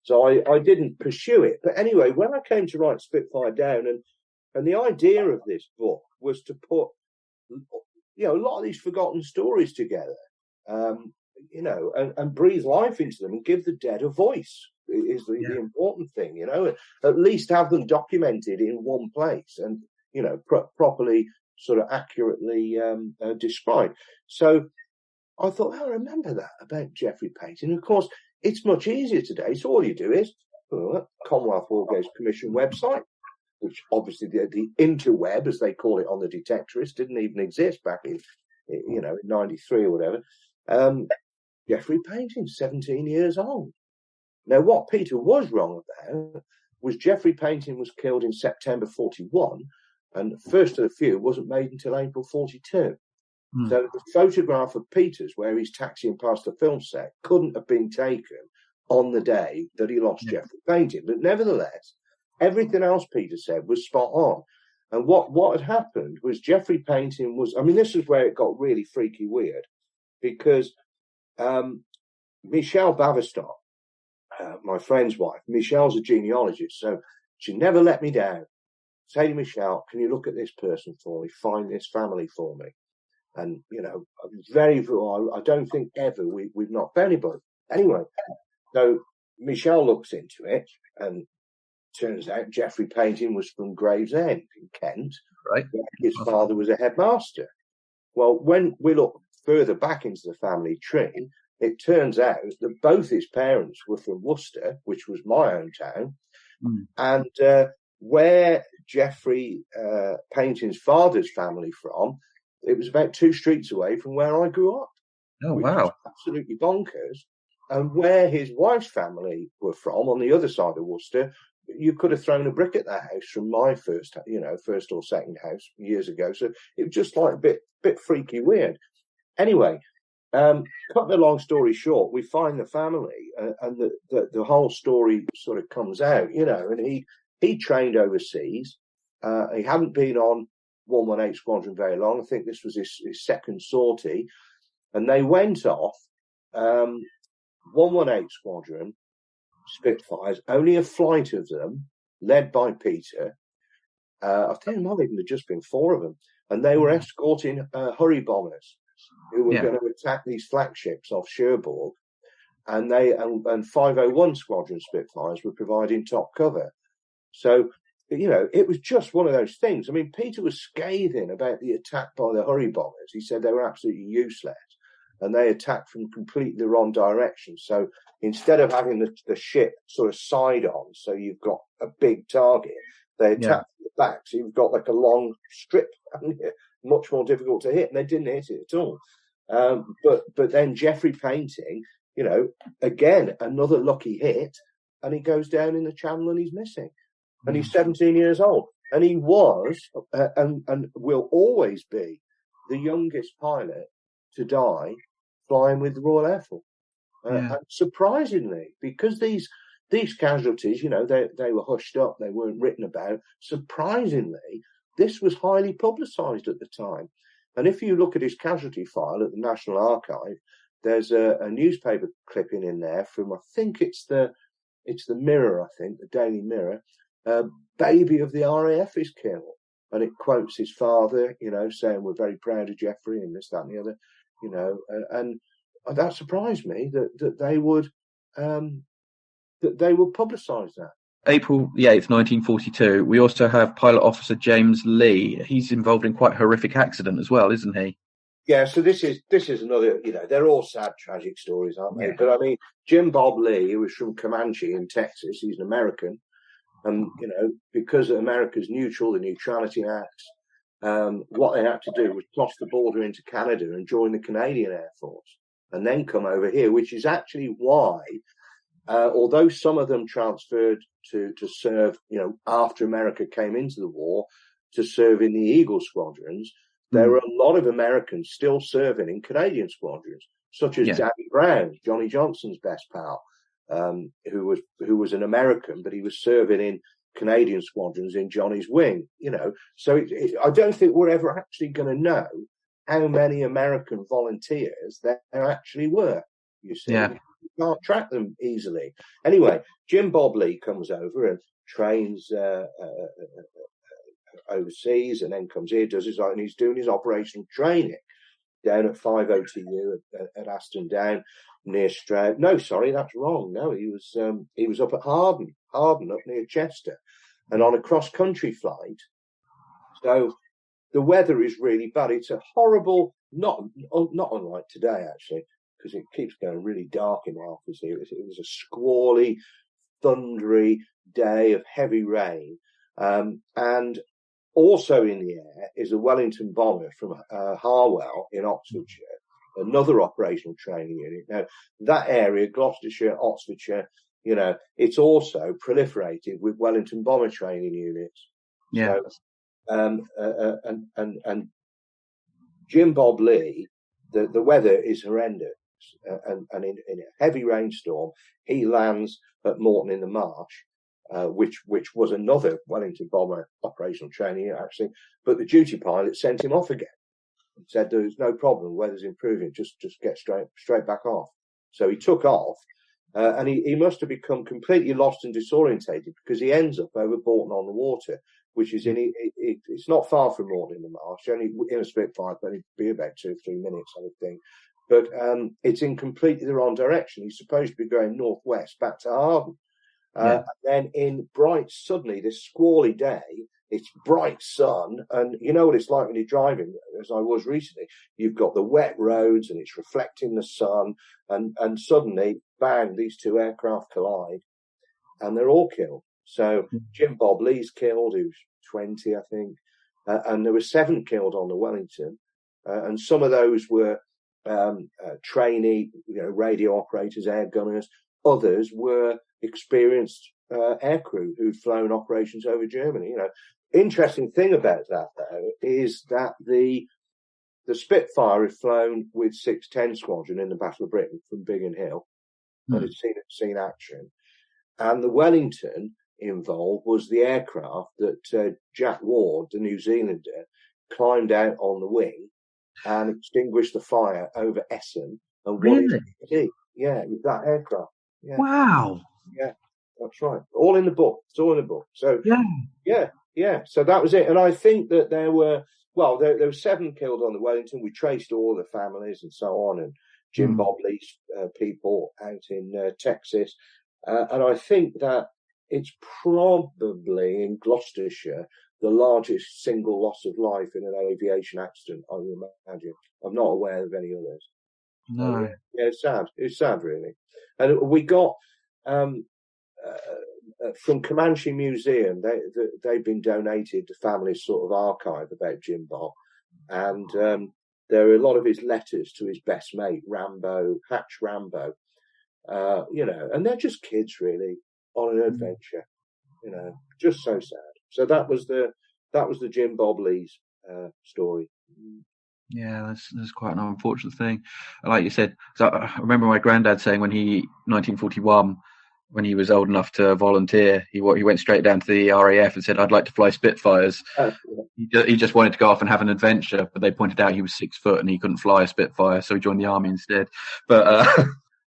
So I didn't pursue it. But anyway, when I came to write Spitfire down, and the idea of this book was to put, a lot of these forgotten stories together, and breathe life into them and give the dead a voice is the important thing, at least have them documented in one place and, properly sort of accurately described. So I thought, I remember that about Geoffrey Painting. Of course, it's much easier today. So all you do is Commonwealth War Games Commission website, which obviously the interweb, as they call it on the Detectorist, didn't even exist back in, in 93 or whatever. Geoffrey Painting, 17 years old. Now, what Peter was wrong about was Geoffrey Painting was killed in September 41, and the First of the Few wasn't made until April 42. So the photograph of Peter's, where he's taxiing past the film set, couldn't have been taken on the day that he lost Jeffrey Painting. But nevertheless, everything else Peter said was spot on. And what had happened was Jeffrey Painting was, I mean, this is where it got really freaky weird, because Michelle Baverstock, my friend's wife, Michelle's a genealogist, so she never let me down. Say to Michelle, can you look at this person for me, find this family for me? And, you know, I don't think ever we've not found anybody. Anyway, so Michelle looks into it, and turns out Jeffrey Painting was from Gravesend in Kent, right? Where his father was a headmaster. Well, when we look further back into the family tree, it turns out that both his parents were from Worcester, which was my own town, and where Jeffrey Painting's father's family from, it was about 2 streets away from where I grew up. Oh, wow. Absolutely bonkers. And where his wife's family were from, on the other side of Worcester, you could have thrown a brick at that house from my first or second house years ago. So it was just like a bit freaky weird. Anyway, cut the long story short, we find the family, and the whole story sort of comes out, you know, and he trained overseas. He hadn't been on 118 Squadron very long. I think this was his second sortie. And they went off 118 Squadron, Spitfires, only a flight of them, led by Peter. I think there might even have just been 4 of them. And they were escorting Hurry bombers who were going to attack these flagships off Cherbourg. And and 501 Squadron Spitfires were providing top cover. So, you know, it was just one of those things. I mean, Peter was scathing about the attack by the Hurry bombers. He said they were absolutely useless, and they attacked from completely the wrong direction. So instead of having the ship sort of side on, so you've got a big target, they attacked from the back, so you've got like a long strip, much more difficult to hit, and they didn't hit it at all. But then Jeffrey Painting, you know, again, another lucky hit, and he goes down in the channel and he's missing. And he's 17 years old. And he was, and will always be, the youngest pilot to die flying with the Royal Air Force. And surprisingly, because these casualties, you know, they were hushed up, they weren't written about, surprisingly, this was highly publicised at the time. And if you look at his casualty file at the National Archive, there's a newspaper clipping in there from, I think it's the Mirror, I think, the Daily Mirror. Baby of the RAF is killed. And it quotes his father, you know, saying we're very proud of Jeffrey and this, that and the other, you know, and that surprised me that they would publicise that. April the 8th, 1942, we also have Pilot Officer James Lee. He's involved in quite a horrific accident as well, isn't he? Yeah, so this is another, you know, they're all sad, tragic stories, aren't they? Yeah. But I mean, Jim Bob Lee, who was from Comanche in Texas, he's an American. And, you know, because America's neutral, the Neutrality Act, what they had to do was cross the border into Canada and join the Canadian Air Force and then come over here, which is actually why, although some of them transferred to serve, you know, after America came into the war, to serve in the Eagle squadrons, there are a lot of Americans still serving in Canadian squadrons, such as Danny Brown, Johnny Johnson's best pal. Who was an American, but he was serving in Canadian squadrons in Johnny's wing, you know. So I don't think we're ever actually going to know how many American volunteers there actually were, you see. Yeah. You can't track them easily. Anyway, Jim Bob Lee comes over and trains overseas and then comes here, and he's doing his operational training down at 50TU at Aston Down near Stroud. No, sorry, that's wrong. No, he was up at Harden up near Chester, and on a cross-country flight. So the weather is really bad. It's a horrible, not unlike today actually, because it keeps going really dark in the office here. It was a squally, thundery day of heavy rain, and also in the air is a Wellington bomber from Harwell in Oxfordshire, another operational training unit. Now, that area, Gloucestershire, Oxfordshire, you know, it's also proliferated with Wellington bomber training units. Yeah. So, and Jim Bob Lee, the weather is horrendous. and in a heavy rainstorm, he lands at Moreton in the Marsh, which was another Wellington bomber operational training actually. But the duty pilot sent him off again and said there's no problem, weather's improving, just get straight back off. So he took off, and he must have become completely lost and disorientated because he ends up over Bolton on the Water, which is it's not far from Moreton in the Marsh, only in a Spitfire, but it'd be about 2 or 3 minutes, I would think. But it's in completely the wrong direction. He's supposed to be going northwest back to Arden. And then suddenly, this squally day, it's bright sun, and you know what it's like when you're driving, as I was recently. You've got the wet roads, and it's reflecting the sun, and suddenly, bang, these two aircraft collide, and they're all killed. So Jim Bob Lee's killed, who's 20, I think, and there were 7 killed on the Wellington, and some of those were trainee, radio operators, air gunners. Others were experienced aircrew who'd flown operations over Germany. Interesting thing about that though is that the Spitfire had flown with 610 Squadron in the Battle of Britain from Biggin Hill, and had seen action. And the Wellington involved was the aircraft that Jack Ward, the New Zealander, climbed out on the wing and extinguished the fire over Essen and won it. Yeah, with that aircraft. Yeah. Wow. Yeah, that's right. All in the book. It's all in the book. So yeah. So that was it. And I think that there were 7 killed on the Wellington. We traced all the families and so on, and Jim Bob Lee's people out in Texas. And I think that it's probably in Gloucestershire the largest single loss of life in an aviation accident, I would imagine. I'm not aware of any others. No. Yeah, it's sad. It's sad, really. And we got from Comanche Museum. They've been donated to family's sort of archive about Jim Bob, and there are a lot of his letters to his best mate Hatch Rambo. And they're just kids really on an adventure. Just so sad. So that was the Jim Bob Lee's story. Yeah, that's quite an unfortunate thing. Like you said, I remember my granddad saying 1941, when he was old enough to volunteer, he went straight down to the RAF and said, "I'd like to fly Spitfires." He just wanted to go off and have an adventure, but they pointed out he was 6 foot and he couldn't fly a Spitfire, so he joined the army instead. But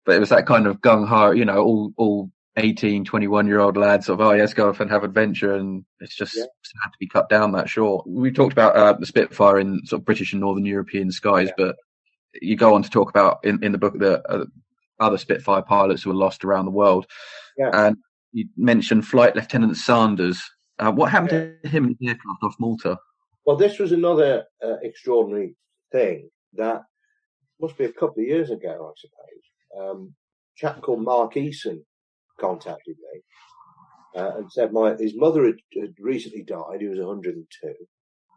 but it was that kind of gung ho, all 18, 21-year-old lads sort of, let's go off and have adventure, and it's just sad to be cut down that short. We talked about the Spitfire in sort of British and Northern European skies, but you go on to talk about in the book the other Spitfire pilots who were lost around the world. Yeah. And you mentioned Flight Lieutenant Sanders. What happened to him in the aircraft off Malta? Well, this was another extraordinary thing that must be a couple of years ago, I suppose. A chap called Mark Eason contacted me and said his mother had recently died. He was 102.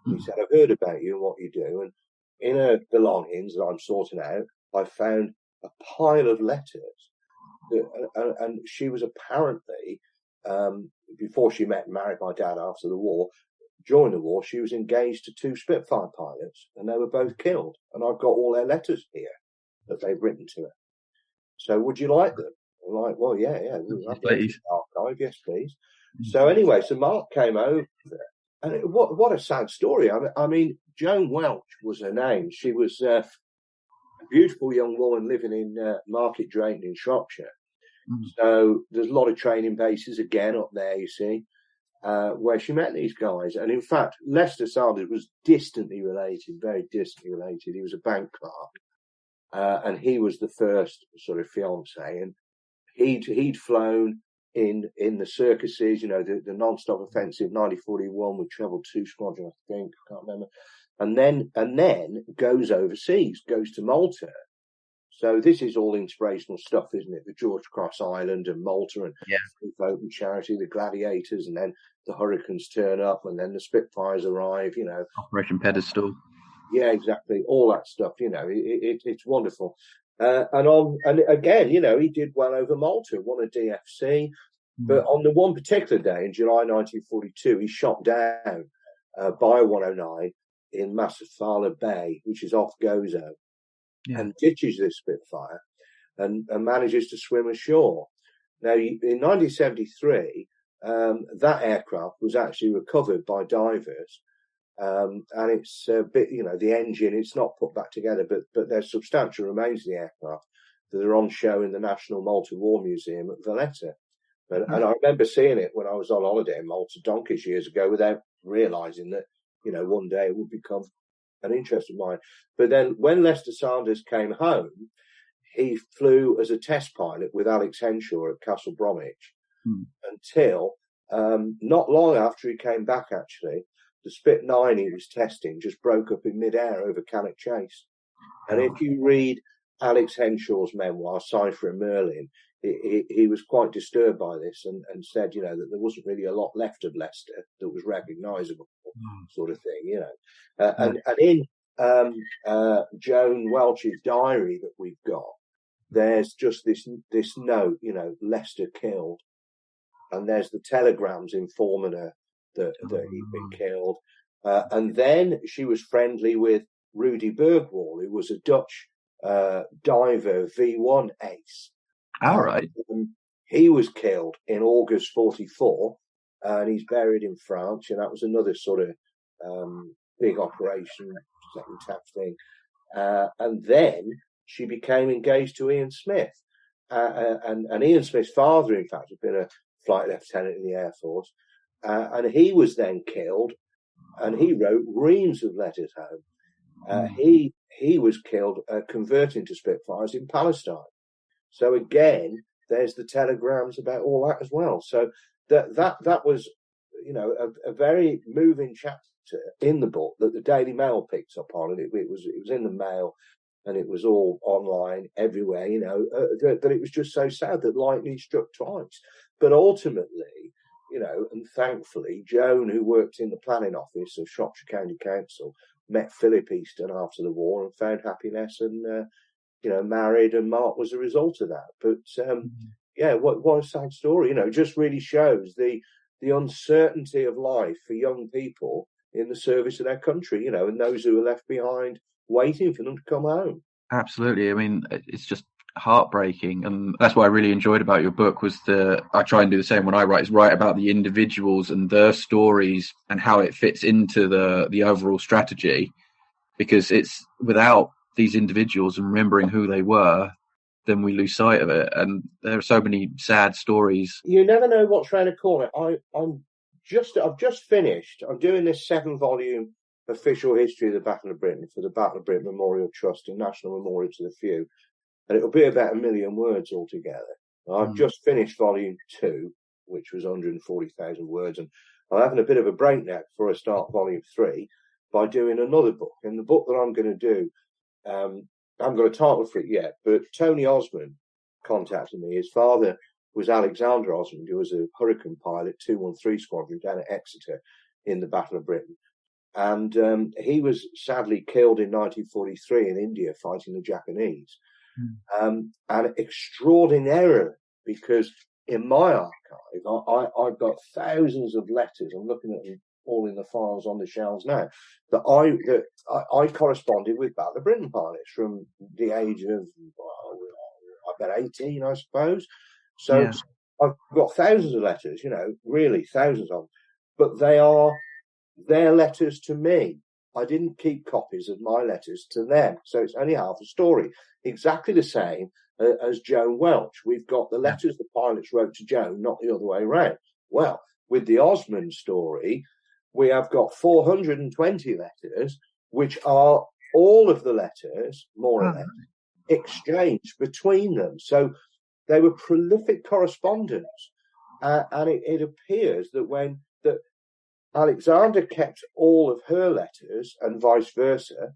He said, "I've heard about you and what you do, and in her belongings that I'm sorting out, I found a pile of letters." And she was apparently, before she met and married my dad after the war, during the war, she was engaged to 2 Spitfire pilots, and they were both killed. And I've got all their letters here that they've written to her. So would you like them? I'm like, well, yeah. Please. Archive, yes, please. So anyway, Mark came over, and what a sad story. I mean, Joan Welch was her name. She was a beautiful young woman living in Market Drayton in Shropshire. So there's a lot of training bases again up there, you see, where she met these guys. And in fact, Lester Sanders was distantly related, very distantly related. He was a bank clerk, and he was the first sort of fiance, and he'd flown in the circuses, the non-stop offensive 9041 with Treble 2 Squadron, I think, I can't remember, and then goes overseas, goes to Malta. So this is all inspirational stuff, isn't it? The George Cross Island and Malta and Open Charity, the Gladiators, and then the Hurricanes turn up, and then the Spitfires arrive. Operation Pedestal. Yeah, exactly. All that stuff. It's wonderful. And again, he did well over Malta, won a DFC. But on the one particular day in July 1942, he shot down by 109 in Massafala Bay, which is off Gozo. and ditches this Spitfire and manages to swim ashore. Now, in 1973, that aircraft was actually recovered by divers, and it's a bit, the engine, it's not put back together, but there's substantial remains of the aircraft that are on show in the National Malta War Museum at Valletta. And I remember seeing it when I was on holiday in Malta donkeys years ago without realising that, one day it would become an interest of mine. But then when Lester Sanders came home, he flew as a test pilot with Alex Henshaw at Castle Bromwich until not long after he came back, actually, the Spit 9 he was testing just broke up in midair over Cannock Chase. And if you read Alex Henshaw's memoir, Cypher and Merlin, he was quite disturbed by this and said, that there wasn't really a lot left of Leicester that was recognisable, sort of thing, And in Joan Welch's diary that we've got, there's just this note, Leicester killed, and there's the telegrams informing her that he'd been killed, and then she was friendly with Rudy Bergwall, who was a Dutch diver V1 ace. All right. He was killed in August 1944, and he's buried in France. And that was another sort of big operation, second tap thing. And then she became engaged to Ian Smith. And Ian Smith's father, in fact, had been a flight lieutenant in the Air Force. And he was then killed, and he wrote reams of letters home. He was killed converting to Spitfires in Palestine. So again, there's the telegrams about all that as well. So that was, a very moving chapter in the book that the Daily Mail picked up on, and it was in the Mail, and it was all online everywhere. That it was just so sad that lightning struck twice. But ultimately, and thankfully, Joan, who worked in the planning office of Shropshire County Council, met Philip Easton after the war and found happiness and. Married, and Mark was a result of that. But what a sad story. Just really shows the uncertainty of life for young people in the service of their country, and those who are left behind waiting for them to come home. Absolutely. I mean, it's just heartbreaking, and that's what I really enjoyed about your book was I try and do the same when I write, is write about the individuals and their stories and how it fits into the overall strategy, because it's without these individuals and remembering who they were, then we lose sight of it. And there are so many sad stories. You never know what's around the corner. I've just finished. I'm doing this 7-volume official history of the Battle of Britain for the Battle of Britain Memorial Trust and National Memorial to the Few, and it'll be about 1 million words altogether. I've just finished volume 2, which was 140,000 words, and I'm having a bit of a break now before I start volume 3 by doing another book. And the book that I'm going to do, I haven't got a title for it yet, but Tony Osmond contacted me. His father was Alexander Osmond, who was a Hurricane pilot, 213 Squadron down at Exeter in the Battle of Britain. And he was sadly killed in 1943 in India fighting the Japanese. And extraordinarily, because in my archive, I've got thousands of letters. I'm looking at them all in the files on the shelves now, that I corresponded with Battle of Britain pilots from the age of about 18, I suppose. So I've got thousands of letters, really thousands of them, but they are their letters to me. I didn't keep copies of my letters to them, so it's only half a story. Exactly the same as Joan Welch. We've got the letters the pilots wrote to Joan, not the other way around. Well, with the Osmond story, we have got 420 letters, which are all of the letters, more or less, exchanged between them. So they were prolific correspondents. And it appears that that Alexander kept all of her letters and vice versa.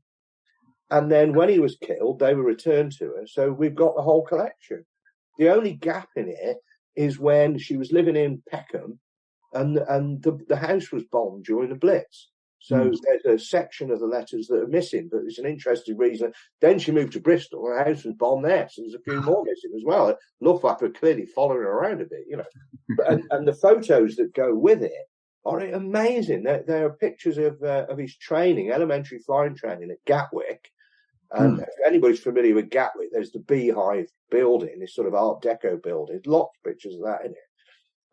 And then when he was killed, they were returned to her. So we've got the whole collection. The only gap in it is when she was living in Peckham, and the house was bombed during the Blitz. So there's a section of the letters that are missing, but it's an interesting reason. Then she moved to Bristol, and the house was bombed there, so there's a few more missing as well. Luftwaffe are clearly following her around a bit, and the photos that go with it are amazing. There are pictures of his training, elementary flying training at Gatwick, And if anybody's familiar with Gatwick, there's the Beehive building, this sort of Art Deco building. Lots of pictures of that in it.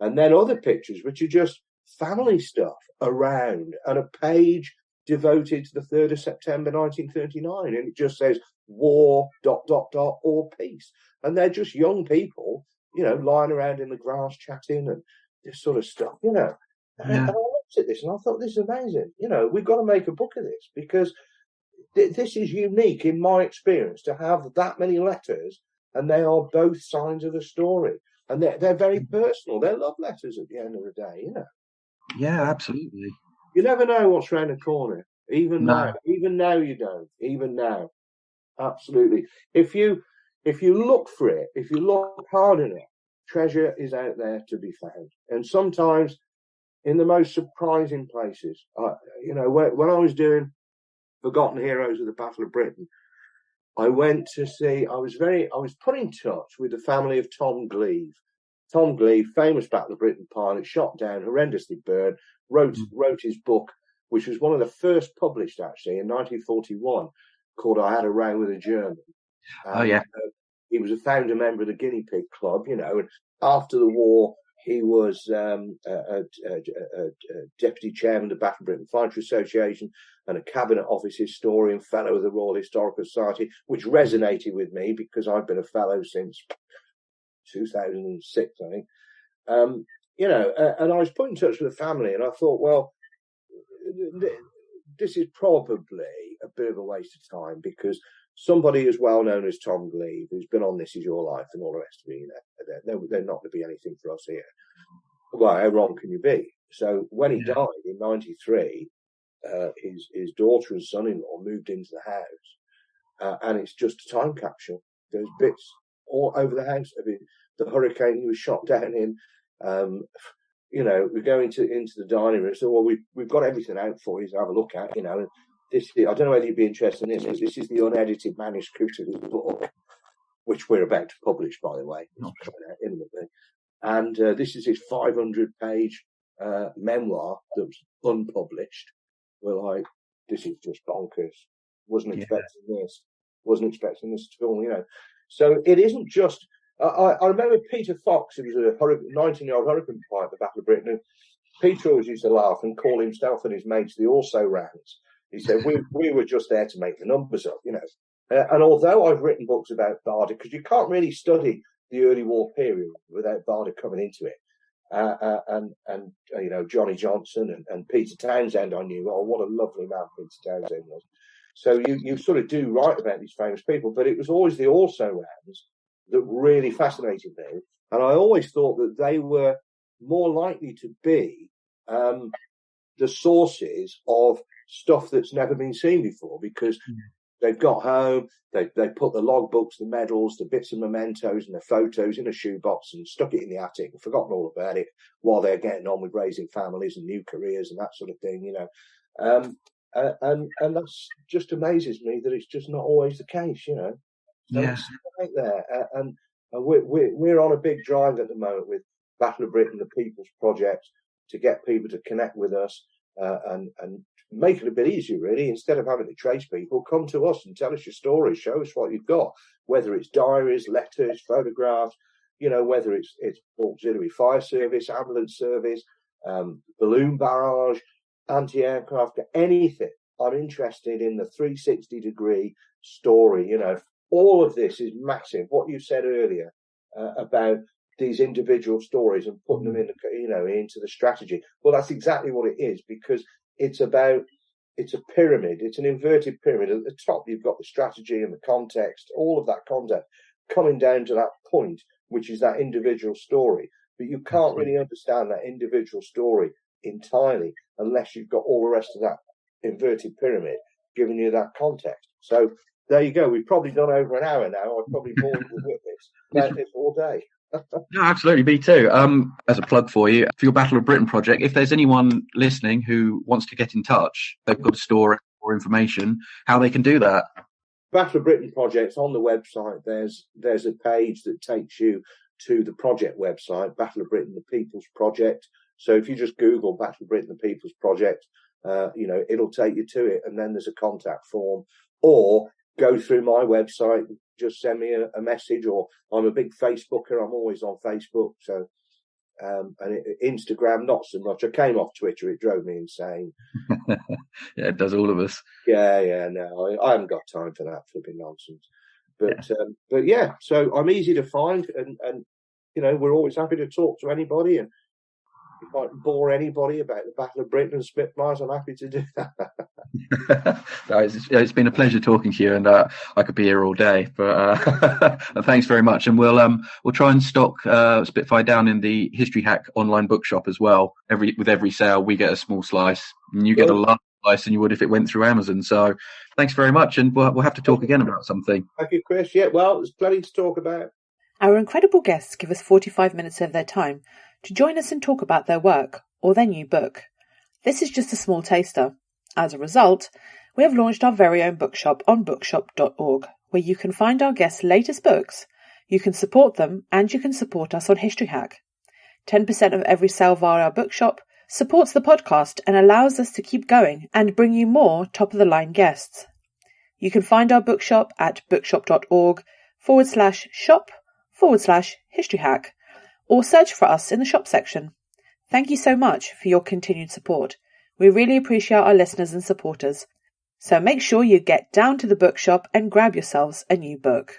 And then other pictures, which are just family stuff around, and a page devoted to the 3rd of September 1939. And it just says war, ... or peace. And they're just young people, lying around in the grass chatting and this sort of stuff, And I looked at this and I thought, this is amazing. We've got to make a book of this, because this is unique in my experience, to have that many letters, and they are both sides of the story. And they're very personal. They're love letters at the end of the day, Yeah, absolutely. You never know what's around the corner. Even No. now you don't. Even now. Absolutely. If you look for it, if you look hard enough, treasure is out there to be found. And sometimes in the most surprising places. When I was doing Forgotten Heroes of the Battle of Britain, I went to see, I was put in touch with the family of Tom Gleave. Tom Gleave, famous Battle of Britain pilot, shot down, horrendously burned, wrote his book, which was one of the first published, actually, in 1941, called I Had a Row with a German. He was a founder member of the Guinea Pig Club, and after the war, he was a deputy chairman of the Battle of Britain Fighter Association and a cabinet office historian, fellow of the Royal Historical Society, which resonated with me because I've been a fellow since 2006, I think. And I was put in touch with the family, and I thought, well, this is probably a bit of a waste of time, because somebody as well known as Tom Gleave, who's been on This Is Your Life and all the rest of it, they're not going to be anything for us here. Well, how wrong can you be? So when he died in 93, his daughter and son-in-law moved into the house, and it's just a time capsule. There's bits all over the house. I mean, the hurricane he was shot down in. We go into the dining room. So, well, we've got everything out for you to have a look at. And this, I don't know whether you'd be interested in this, because this is the unedited manuscript of the book, which we're about to publish, by the way. It's coming out imminently. And this is his 500-page memoir that was unpublished. We're like, this is just bonkers. Wasn't expecting this. Wasn't expecting this at all, So it isn't just... I remember Peter Fox, who was a 19-year-old hurricane pilot at the Battle of Britain, and Peter always used to laugh and call himself and his mates the also-rans. He said, we were just there to make the numbers up, And although I've written books about Barda, because you can't really study the early war period without Barda coming into it, and Johnny Johnson and Peter Townsend, I knew, oh, what a lovely man Peter Townsend was. So you sort of do write about these famous people, but it was always the also-rans that really fascinated me. And I always thought that they were more likely to be the sources of stuff that's never been seen before, because they've got home, they put the logbooks, the medals, the bits of mementos and the photos in a shoebox and stuck it in the attic and forgotten all about it while they're getting on with raising families and new careers and that sort of thing, And that just amazes me that it's just not always the case, So it's right there. And we're on a big drive at the moment with Battle of Britain, the People's Project, to get people to connect with us and make it a bit easier, really. Instead of having to trace people, come to us and tell us your story, show us what you've got, whether it's diaries, letters, photographs, whether it's auxiliary fire service, ambulance service, balloon barrage, anti-aircraft, anything. I'm interested in the 360-degree story, All of this is massive. What you said earlier about these individual stories and putting them in, into the strategy. Well, that's exactly what it is, because it's a pyramid. It's an inverted pyramid. At the top, you've got the strategy and the context, all of that context coming down to that point, which is that individual story. But you can't really understand that individual story entirely unless you've got all the rest of that inverted pyramid giving you that context. So there you go. We've probably done over an hour now. I've probably bored you with this all day. No, absolutely, me too. As a plug for you, for your Battle of Britain project, if there's anyone listening who wants to get in touch, they've got a story or information, how they can do that. Battle of Britain project's on the website. There's a page that takes you to the project website, Battle of Britain, the People's Project. So if you just Google Battle of Britain, the People's Project, it'll take you to it, and then there's a contact form. Or go through my website, just send me a message, or I'm a big Facebooker. I'm always on Facebook. So, and Instagram, not so much. I came off Twitter. It drove me insane. Yeah, it does all of us. Yeah. No, I haven't got time for that flipping nonsense. But yeah, so I'm easy to find, and we're always happy to talk to anybody, and if I bore anybody about the Battle of Britain and Spitfires, I'm happy to do that. No, it's been a pleasure talking to you, and I could be here all day. But thanks very much, and we'll try and stock Spitfire down in the History Hack online bookshop as well. With every sale, we get a small slice, and you get a larger slice than you would if it went through Amazon. So thanks very much, and we'll have to talk again about something. Thank you, Chris. Yeah, well, there's plenty to talk about. Our incredible guests give us 45 minutes of their time to join us and talk about their work or their new book. This is just a small taster. As a result, we have launched our very own bookshop on bookshop.org, where you can find our guests' latest books, you can support them, and you can support us on History Hack. 10% of every sale via our bookshop supports the podcast and allows us to keep going and bring you more top-of-the-line guests. You can find our bookshop at bookshop.org/shop/History Hack, or search for us in the shop section. Thank you so much for your continued support. We really appreciate our listeners and supporters. So make sure you get down to the bookshop and grab yourselves a new book.